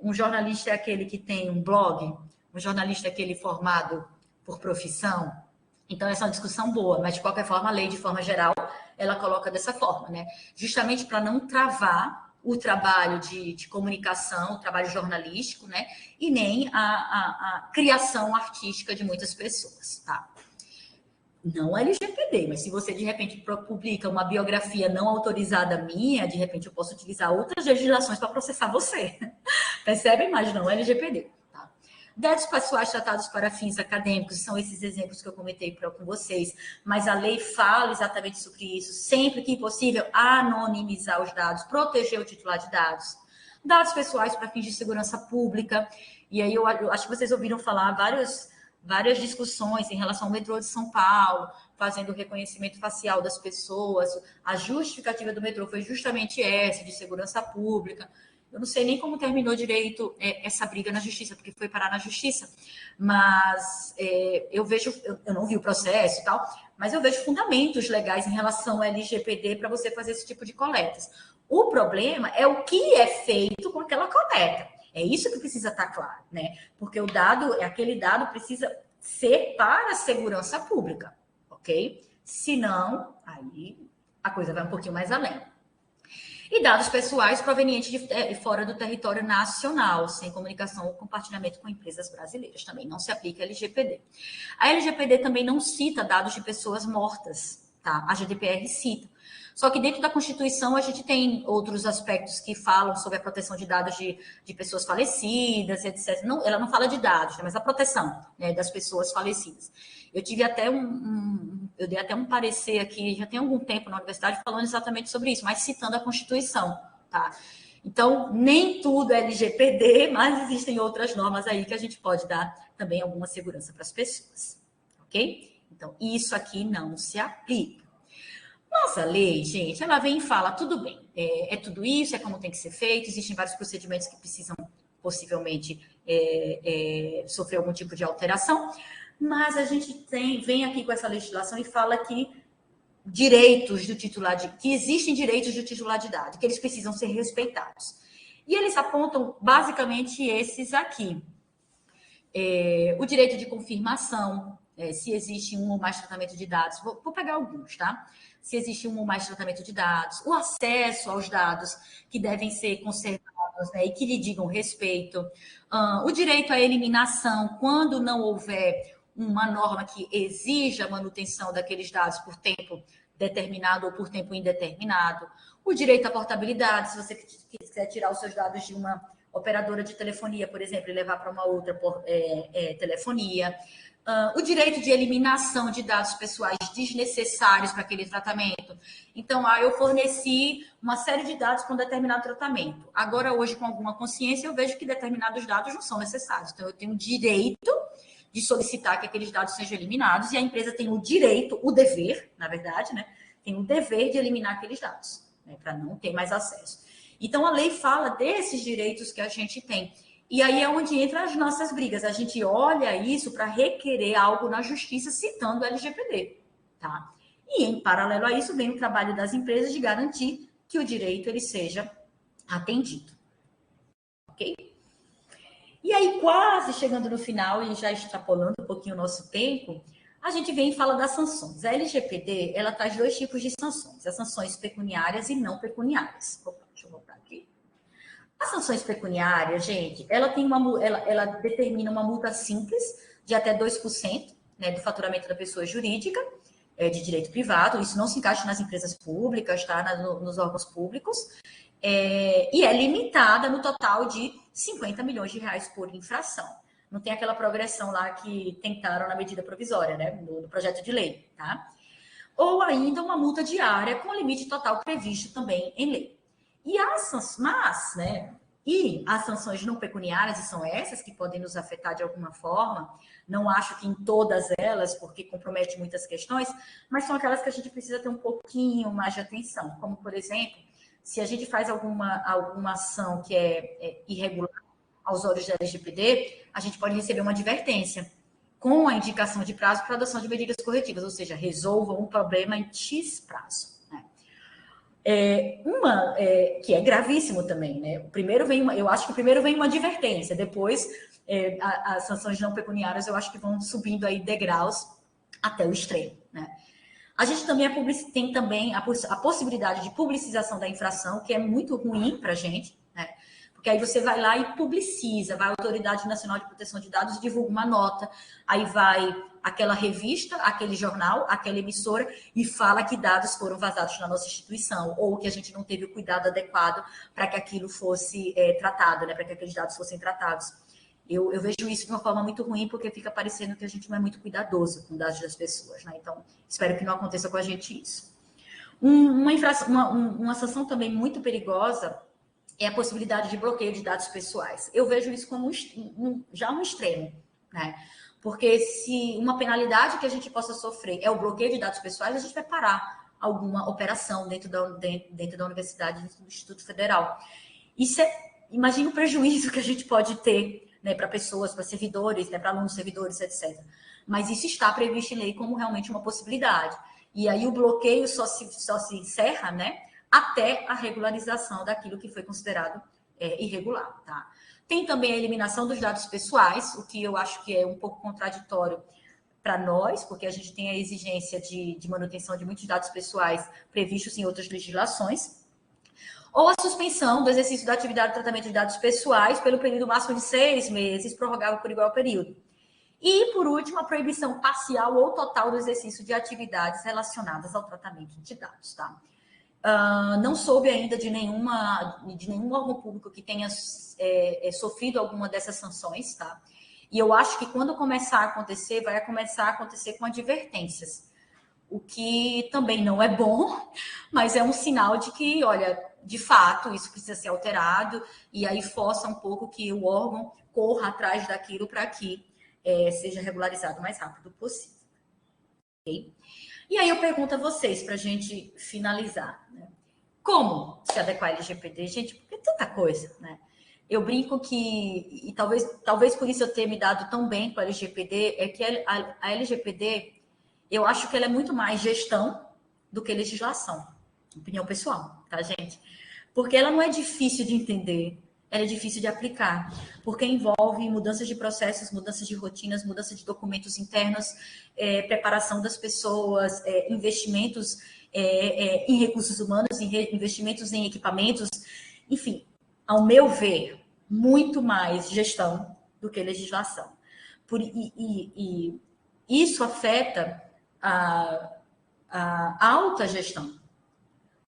Um jornalista é aquele que tem um blog, um jornalista é aquele formado por profissão. Então, essa é uma discussão boa, mas, de qualquer forma, a lei, de forma geral, ela coloca dessa forma, né? Justamente para não travar o trabalho de comunicação, o trabalho jornalístico, né? E nem a criação artística de muitas pessoas, tá? Não LGPD, mas se você de repente publica uma biografia não autorizada minha, de repente eu posso utilizar outras legislações para processar você. Percebem? Mas não LGPD. Tá? Dados pessoais tratados para fins acadêmicos, são esses exemplos que eu comentei com vocês, mas a lei fala exatamente sobre isso. Sempre que possível, anonimizar os dados, proteger o titular de dados. Dados pessoais para fins de segurança pública. E aí eu acho que vocês ouviram falar várias discussões em relação ao metrô de São Paulo, fazendo o reconhecimento facial das pessoas. A justificativa do metrô foi justamente essa, de segurança pública. Eu não sei nem como terminou direito essa briga na justiça, porque foi parar na justiça, mas eu não vi o processo e tal, mas eu vejo fundamentos legais em relação ao LGPD para você fazer esse tipo de coletas. O problema é o que é feito com aquela coleta. É isso que precisa estar claro, né? Porque aquele dado precisa ser para a segurança pública, ok? Senão, aí a coisa vai um pouquinho mais além. E dados pessoais provenientes de fora do território nacional, sem comunicação ou compartilhamento com empresas brasileiras. Também não se aplica a LGPD. A LGPD também não cita dados de pessoas mortas, tá? A GDPR cita. Só que dentro da Constituição a gente tem outros aspectos que falam sobre a proteção de dados de pessoas falecidas, etc. Não, ela não fala de dados, mas a proteção, né, das pessoas falecidas. Eu tive até eu dei até um parecer aqui, já tem algum tempo na universidade, falando exatamente sobre isso, mas citando a Constituição, tá? Então, nem tudo é LGPD, mas existem outras normas aí que a gente pode dar também alguma segurança para as pessoas, ok? Então, isso aqui não se aplica. Nossa lei, gente, ela vem e fala, tudo bem, é tudo isso, é como tem que ser feito, existem vários procedimentos que precisam possivelmente sofrer algum tipo de alteração, mas a gente vem aqui com essa legislação e fala que que existem direitos do titular de dados, que eles precisam ser respeitados. E eles apontam basicamente esses aqui. O direito de confirmação, se existe um ou mais tratamento de dados, vou pegar alguns, tá? Se existe um ou mais tratamento de dados, o acesso aos dados que devem ser conservados, né, e que lhe digam respeito, o direito à eliminação quando não houver uma norma que exija a manutenção daqueles dados por tempo determinado ou por tempo indeterminado, o direito à portabilidade, se você quiser tirar os seus dados de uma operadora de telefonia, por exemplo, e levar para uma outra telefonia, o direito de eliminação de dados pessoais desnecessários para aquele tratamento. Então, eu forneci uma série de dados para um determinado tratamento. Agora, hoje, com alguma consciência, eu vejo que determinados dados não são necessários. Então, eu tenho o direito de solicitar que aqueles dados sejam eliminados e a empresa tem o direito, o dever, na verdade, né? Tem o dever de eliminar aqueles dados, né, para não ter mais acesso. Então, a lei fala desses direitos que a gente tem. E aí é onde entram as nossas brigas. A gente olha isso para requerer algo na justiça citando o LGPD, tá? E, em paralelo a isso, vem o trabalho das empresas de garantir que o direito ele seja atendido. Ok? E aí, quase chegando no final e já extrapolando um pouquinho o nosso tempo, a gente vem e fala das sanções. A LGPD, ela traz dois tipos de sanções. As sanções pecuniárias e não pecuniárias. Opa, deixa eu voltar aqui. As sanções pecuniárias, gente, ela determina uma multa simples de até 2%, né, do faturamento da pessoa jurídica, de direito privado. Isso não se encaixa nas empresas públicas, tá? Nos órgãos públicos. E é limitada no total de 50 milhões de reais por infração. Não tem aquela progressão lá que tentaram na medida provisória, né, no projeto de lei, tá? Ou ainda uma multa diária com limite total previsto também em lei. E as sanções não pecuniárias, e são essas que podem nos afetar de alguma forma, não acho que em todas elas, porque compromete muitas questões, mas são aquelas que a gente precisa ter um pouquinho mais de atenção, como, por exemplo, se a gente faz alguma ação que é irregular aos olhos da LGPD, a gente pode receber uma advertência com a indicação de prazo para adoção de medidas corretivas, ou seja, resolva um problema em X prazo. Né? Que é gravíssimo também, né? Eu acho que primeiro vem uma advertência, depois as sanções não pecuniárias eu acho que vão subindo aí degraus até o extremo, né? A gente também tem também a possibilidade de publicização da infração, que é muito ruim para a gente, né? Porque aí você vai lá e publiciza, vai a Autoridade Nacional de Proteção de Dados e divulga uma nota, aí vai aquela revista, aquele jornal, aquela emissora e fala que dados foram vazados na nossa instituição ou que a gente não teve o cuidado adequado para que aquilo fosse tratado, né? Para que aqueles dados fossem tratados. Eu vejo isso de uma forma muito ruim, porque fica parecendo que a gente não é muito cuidadoso com os dados das pessoas, né? Então, espero que não aconteça com a gente isso. Uma sanção também muito perigosa é a possibilidade de bloqueio de dados pessoais. Eu vejo isso como já um extremo, né? Porque se uma penalidade que a gente possa sofrer é o bloqueio de dados pessoais, a gente vai parar alguma operação dentro da universidade, dentro do Instituto Federal. Imagina o prejuízo que a gente pode ter, né, para pessoas, para servidores, né, para alunos, servidores, etc. Mas isso está previsto em lei como realmente uma possibilidade. E aí o bloqueio só se encerra, né, até a regularização daquilo que foi considerado irregular. Tá? Tem também a eliminação dos dados pessoais, o que eu acho que é um pouco contraditório para nós, porque a gente tem a exigência de manutenção de muitos dados pessoais previstos em outras legislações, ou a suspensão do exercício da atividade de tratamento de dados pessoais pelo período máximo de 6 meses, prorrogável por igual período. E, por último, a proibição parcial ou total do exercício de atividades relacionadas ao tratamento de dados. Tá? Não soube ainda de nenhum órgão público que tenha sofrido alguma dessas sanções. Tá? E eu acho que quando começar a acontecer, vai começar a acontecer com advertências. O que também não é bom, mas é um sinal de que, olha, de fato, isso precisa ser alterado, e aí força um pouco que o órgão corra atrás daquilo para que seja regularizado o mais rápido possível. Okay? E aí eu pergunto a vocês, para a gente finalizar, né? Como se adequar ao LGPD? Gente, porque é tanta coisa, né? Eu brinco que, e talvez por isso eu tenha me dado tão bem com a LGPD, é que a LGPD, eu acho que ela é muito mais gestão do que legislação. Opinião pessoal, tá, gente? Porque ela não é difícil de entender, ela é difícil de aplicar, porque envolve mudanças de processos, mudanças de rotinas, mudança de documentos internos, preparação das pessoas, investimentos em recursos humanos, investimentos em equipamentos, enfim, ao meu ver, muito mais gestão do que legislação. E isso afeta a alta gestão,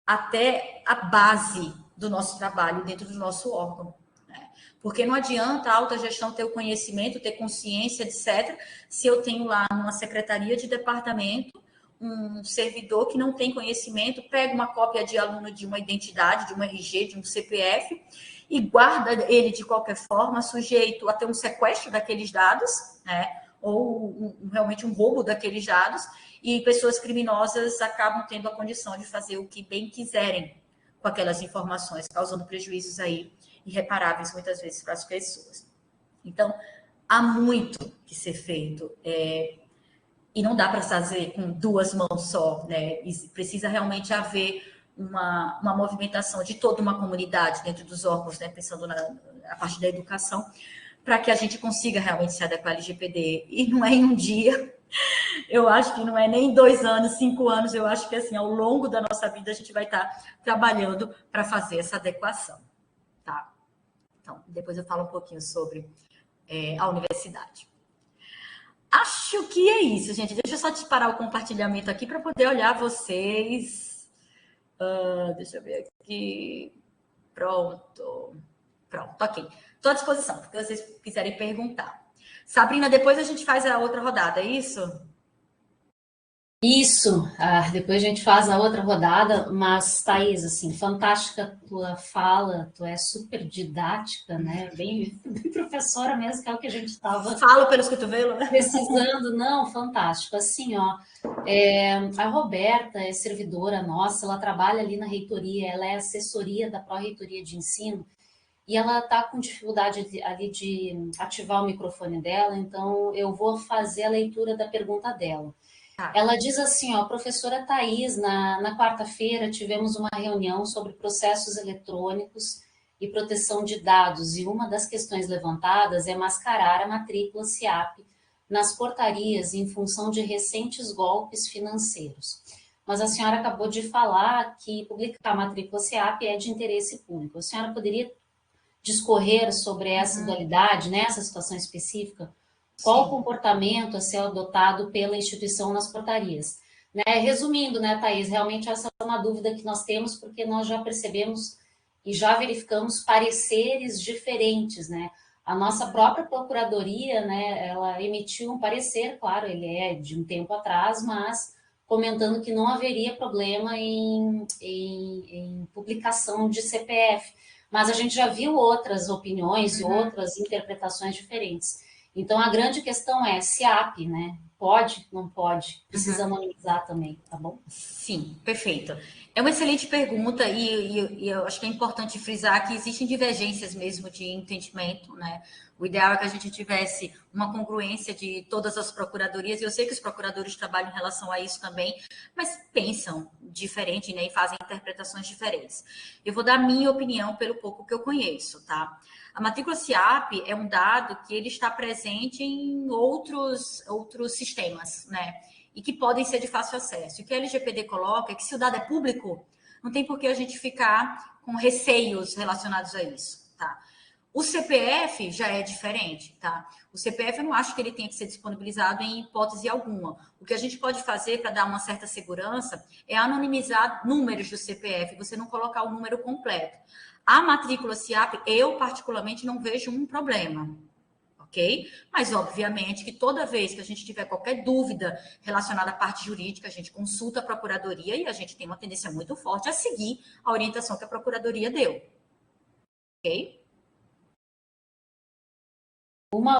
até a base do nosso trabalho dentro do nosso órgão. Né? Porque não adianta a alta gestão ter o conhecimento, ter consciência, etc., se eu tenho lá numa secretaria de departamento um servidor que não tem conhecimento, pega uma cópia de aluno de uma identidade, de um RG, de um CPF, e guarda ele de qualquer forma, sujeito a ter um sequestro daqueles dados, né? Ou realmente um roubo daqueles dados, e pessoas criminosas acabam tendo a condição de fazer o que bem quiserem com aquelas informações, causando prejuízos aí irreparáveis muitas vezes para as pessoas. Então, há muito que ser feito, e não dá para fazer com duas mãos só, né? E precisa realmente haver uma movimentação de toda uma comunidade dentro dos órgãos, né? Pensando na parte da educação, para que a gente consiga realmente se adequar ao LGPD. E não é em um dia, eu acho que não é nem 2 anos, 5 anos, eu acho que assim, ao longo da nossa vida a gente vai estar trabalhando para fazer essa adequação, tá? Então, depois eu falo um pouquinho sobre a universidade. Acho que é isso, gente. Deixa eu só te parar o compartilhamento aqui para poder olhar vocês. Deixa eu ver aqui. Pronto, ok. Estou à disposição, porque vocês quiserem perguntar. Sabrina, depois a gente faz a outra rodada, é isso? Isso, depois a gente faz a outra rodada, mas, Thaís, assim, fantástica tua fala, tu é super didática, né? Bem, bem professora mesmo, que é o que a gente estava Falo pelos cotovelos, né? precisando. Não, fantástico. Assim, ó, a Roberta é servidora nossa, ela trabalha ali na reitoria, ela é assessoria da Pró-Reitoria de Ensino, e ela está com dificuldade ali de ativar o microfone dela, então eu vou fazer a leitura da pergunta dela. Tá. Ela diz assim, ó, professora Thais, na quarta-feira tivemos uma reunião sobre processos eletrônicos e proteção de dados, e uma das questões levantadas é mascarar a matrícula SIAP nas portarias em função de recentes golpes financeiros. Mas a senhora acabou de falar que publicar a matrícula SIAP é de interesse público. A senhora poderia discorrer sobre essa dualidade, nessa situação específica? Qual o comportamento a ser adotado pela instituição nas portarias? Né? Resumindo, né, Thaís, realmente essa é uma dúvida que nós temos, porque nós já percebemos e já verificamos pareceres diferentes, né? A nossa própria procuradoria, né, ela emitiu um parecer, claro, ele é de um tempo atrás, mas comentando que não haveria problema em publicação de CPF. Mas a gente já viu outras opiniões, outras interpretações diferentes. Então, a grande questão é SIAP, né? Pode, não pode? Precisa anonimizar também, tá bom? Sim, perfeito. É uma excelente pergunta e eu acho que é importante frisar que existem divergências mesmo de entendimento, né? O ideal é que a gente tivesse uma congruência de todas as procuradorias, e eu sei que os procuradores trabalham em relação a isso também, mas pensam diferente, né? E fazem interpretações diferentes. Eu vou dar minha opinião pelo pouco que eu conheço, tá? A matrícula SIAP é um dado que ele está presente em outros sistemas, né? E que podem ser de fácil acesso. O que a LGPD coloca é que se o dado é público, não tem por que a gente ficar com receios relacionados a isso, tá? O CPF já é diferente, tá? O CPF eu não acho que ele tenha que ser disponibilizado em hipótese alguma. O que a gente pode fazer para dar uma certa segurança é anonimizar números do CPF, você não colocar o número completo. A matrícula SIAP, eu particularmente não vejo um problema, ok? Mas, obviamente, que toda vez que a gente tiver qualquer dúvida relacionada à parte jurídica, a gente consulta a Procuradoria e a gente tem uma tendência muito forte a seguir a orientação que a Procuradoria deu, ok? Uma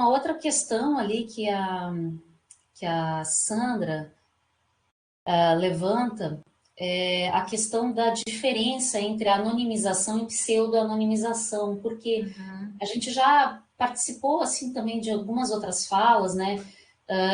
outra questão ali que a Sandra levanta a questão da diferença entre anonimização e pseudo-anonimização, porque a gente já participou assim também de algumas outras falas, né,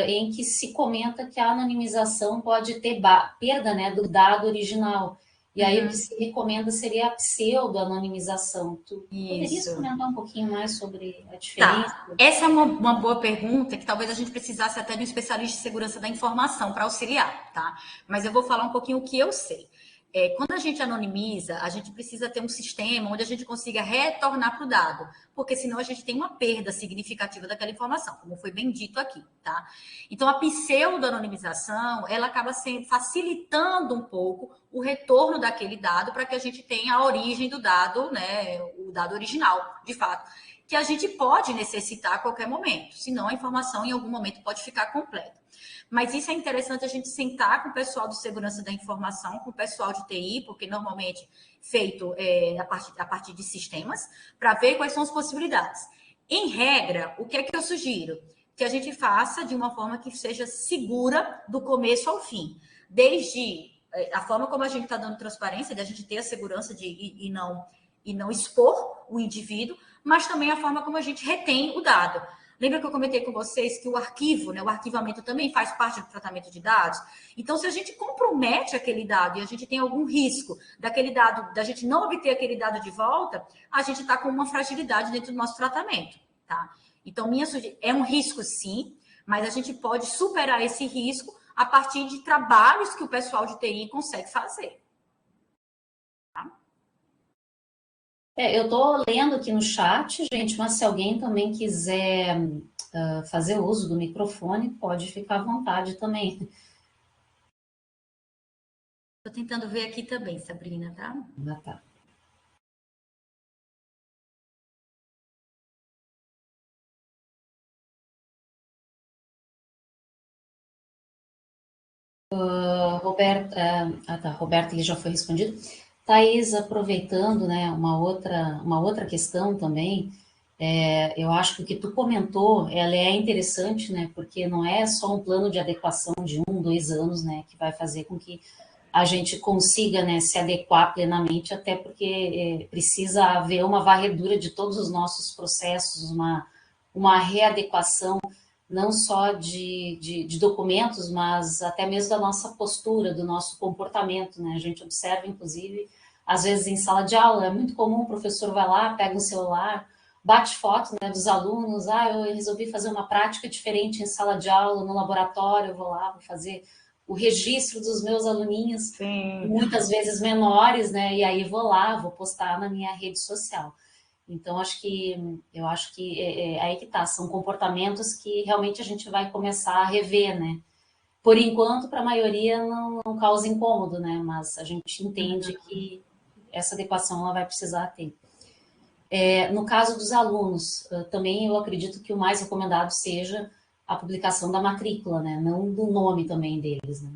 em que se comenta que a anonimização pode ter perda, né, do dado original. E aí o que se recomenda seria a pseudo-anonimização. Tu poderias Isso. comentar um pouquinho mais sobre a diferença? Tá. Essa é uma boa pergunta que talvez a gente precisasse até de um especialista de segurança da informação para auxiliar, tá? Mas eu vou falar um pouquinho o que eu sei. Quando a gente anonimiza, a gente precisa ter um sistema onde a gente consiga retornar para o dado, porque senão a gente tem uma perda significativa daquela informação, como foi bem dito aqui, tá? Então, a pseudo-anonimização, ela acaba facilitando um pouco o retorno daquele dado para que a gente tenha a origem do dado, né, o dado original, de fato, que a gente pode necessitar a qualquer momento, senão a informação em algum momento pode ficar completa. Mas isso é interessante a gente sentar com o pessoal de segurança da informação, com o pessoal de TI, porque normalmente feito a partir de sistemas, para ver quais são as possibilidades. Em regra, o que é que eu sugiro? Que a gente faça de uma forma que seja segura do começo ao fim. Desde a forma como a gente está dando transparência, de a gente ter a segurança e não expor o indivíduo, mas também a forma como a gente retém o dado. Lembra que eu comentei com vocês que o arquivo, né, o arquivamento também faz parte do tratamento de dados? Então, se a gente compromete aquele dado e a gente tem algum risco daquele dado, da gente não obter aquele dado de volta, a gente está com uma fragilidade dentro do nosso tratamento, tá? Então, é um risco, sim, mas a gente pode superar esse risco a partir de trabalhos que o pessoal de TI consegue fazer. Eu estou lendo aqui no chat, gente, mas se alguém também quiser fazer uso do microfone, pode ficar à vontade também. Estou tentando ver aqui também, Sabrina, tá? Tá. Roberta, ele já foi respondido. Thaís, aproveitando, né, uma outra questão também, eu acho que o que tu comentou, ela é interessante, né, porque não é só um plano de adequação de 2 anos, né, que vai fazer com que a gente consiga, né, se adequar plenamente, até porque precisa haver uma varredura de todos os nossos processos, uma readequação não só de documentos, mas até mesmo da nossa postura, do nosso comportamento, né? A gente observa, inclusive, às vezes em sala de aula, é muito comum o professor vai lá, pega um celular, bate foto, né, dos alunos, eu resolvi fazer uma prática diferente em sala de aula, no laboratório, eu vou lá, vou fazer o registro dos meus aluninhos, Sim. muitas vezes menores, né, e aí vou lá, vou postar na minha rede social. Então, eu acho que aí que tá, são comportamentos que realmente a gente vai começar a rever, né? Por enquanto, para a maioria não causa incômodo, né? Mas a gente entende que essa adequação ela vai precisar ter. No caso dos alunos, também eu acredito que o mais recomendado seja a publicação da matrícula, né? Não do nome também deles, né?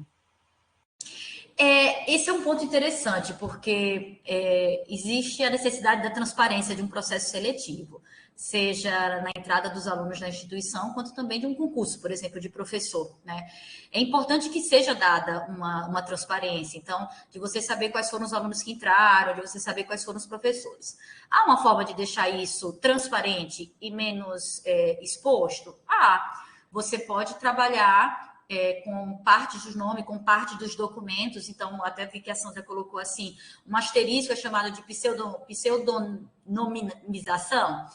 Esse é um ponto interessante, porque existe a necessidade da transparência de um processo seletivo, seja na entrada dos alunos na instituição, quanto também de um concurso, por exemplo, de professor, né? É importante que seja dada uma transparência, então, de você saber quais foram os alunos que entraram, de você saber quais foram os professores. Há uma forma de deixar isso transparente e menos exposto? Você pode trabalhar com parte dos nomes, com parte dos documentos. Então, até vi que a Sandra colocou assim, um asterisco é chamado de pseudonimização.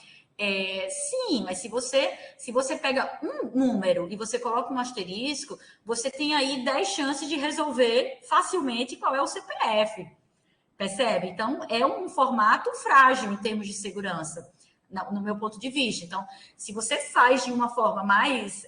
Sim, mas se você pega um número e você coloca um asterisco, você tem aí 10 chances de resolver facilmente qual é o CPF. Percebe? Então, é um formato frágil em termos de segurança, no meu ponto de vista. Então, se você faz de uma forma mais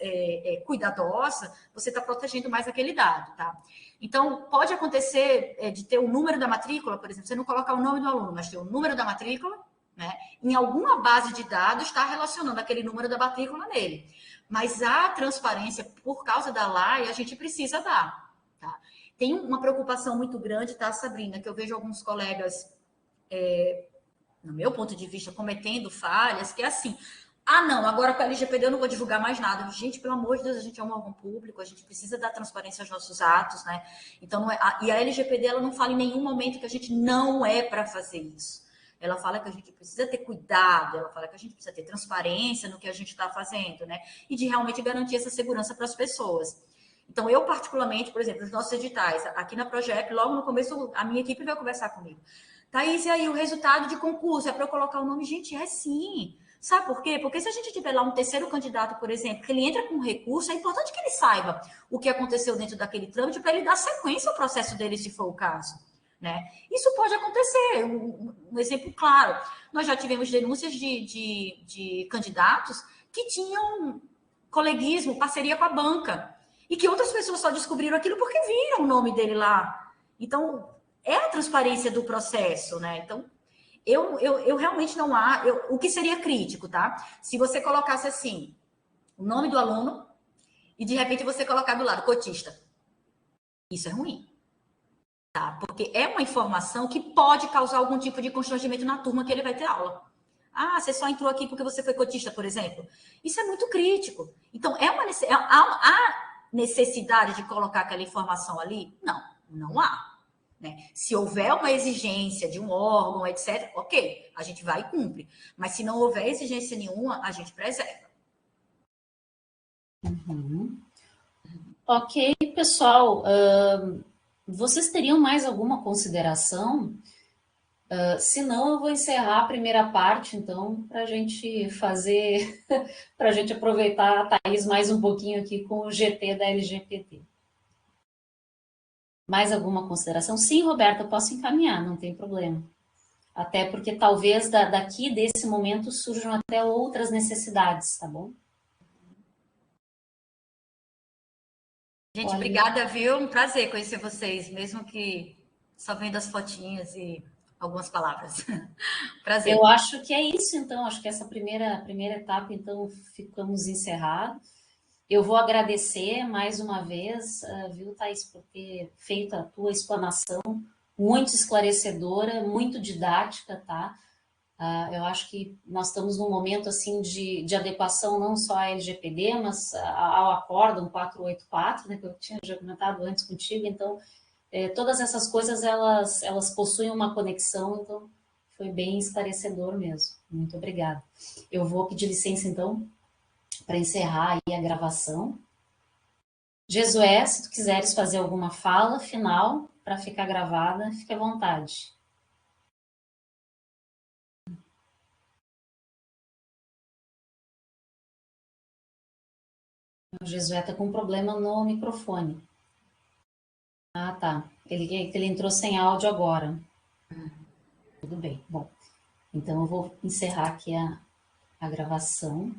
cuidadosa, você está protegendo mais aquele dado, tá? Então, pode acontecer de ter o número da matrícula, por exemplo, você não colocar o nome do aluno, mas ter o número da matrícula, né? Em alguma base de dados está relacionando aquele número da matrícula nele. Mas a transparência, por causa da lei, a gente precisa dar, tá? Tem uma preocupação muito grande, tá, Sabrina, que eu vejo alguns colegas, no meu ponto de vista, cometendo falhas, que é assim, Ah, não, agora com a LGPD eu não vou divulgar mais nada. Gente, pelo amor de Deus, a gente é um órgão público, a gente precisa dar transparência aos nossos atos, né? Então, não é, e a LGPD, ela não fala em nenhum momento que a gente não é para fazer isso. Ela fala que a gente precisa ter cuidado, ela fala que a gente precisa ter transparência no que a gente está fazendo, né? E de realmente garantir essa segurança para as pessoas. Então, eu particularmente, por exemplo, os nossos editais, aqui na Project, logo no começo, a minha equipe veio conversar comigo. Thaís, e aí o resultado de concurso é para eu colocar o nome? Gente, é sim. Sabe por quê? Porque se a gente tiver lá um terceiro candidato, por exemplo, que ele entra com um recurso, é importante que ele saiba o que aconteceu dentro daquele trâmite para ele dar sequência ao processo dele, se for o caso. Né? Isso pode acontecer. Um exemplo claro, nós já tivemos denúncias de candidatos que tinham coleguismo, parceria com a banca, e que outras pessoas só descobriram aquilo porque viram o nome dele lá. Então, é a transparência do processo, né? Então, eu realmente não há. O que seria crítico, tá? Se você colocasse assim, o nome do aluno e de repente você colocar do lado cotista. Isso é ruim. Tá? Porque é uma informação que pode causar algum tipo de constrangimento na turma que ele vai ter aula. Ah, você só entrou aqui porque você foi cotista, por exemplo. Isso é muito crítico. Então, há necessidade de colocar aquela informação ali? Não, não há. Né? Se houver uma exigência de um órgão, etc., ok, a gente vai e cumpre. Mas se não houver exigência nenhuma, a gente preserva. Uhum. Ok, pessoal. Vocês teriam mais alguma consideração? Se não, eu vou encerrar a primeira parte, então, para a gente fazer, para a gente aproveitar a Thaís mais um pouquinho aqui com o GT da LGPD. Mais alguma consideração? Sim, Roberta, eu posso encaminhar, não tem problema. Até porque talvez daqui desse momento surjam até outras necessidades, tá bom? Gente, Olha, obrigada, viu? Um prazer conhecer vocês, mesmo que só vendo as fotinhas e algumas palavras. eu Prazer. acho que é isso, então. Acho que essa primeira etapa, então, ficamos encerrados. Eu vou agradecer mais uma vez, viu, Thaís, por ter feito a tua explanação muito esclarecedora, muito didática, tá? Eu acho que nós estamos num momento assim de adequação não só à LGPD, mas ao Acórdão 484, né, que eu tinha já comentado antes contigo. Então, todas essas coisas elas possuem uma conexão, então foi bem esclarecedor mesmo. Muito obrigada. Eu vou pedir licença então para encerrar aí a gravação. Jesué, se tu quiseres fazer alguma fala final para ficar gravada, fique à vontade. O Jesué está com um problema no microfone. Ah, tá. Ele entrou sem áudio agora. Tudo bem. Bom, então eu vou encerrar aqui a gravação.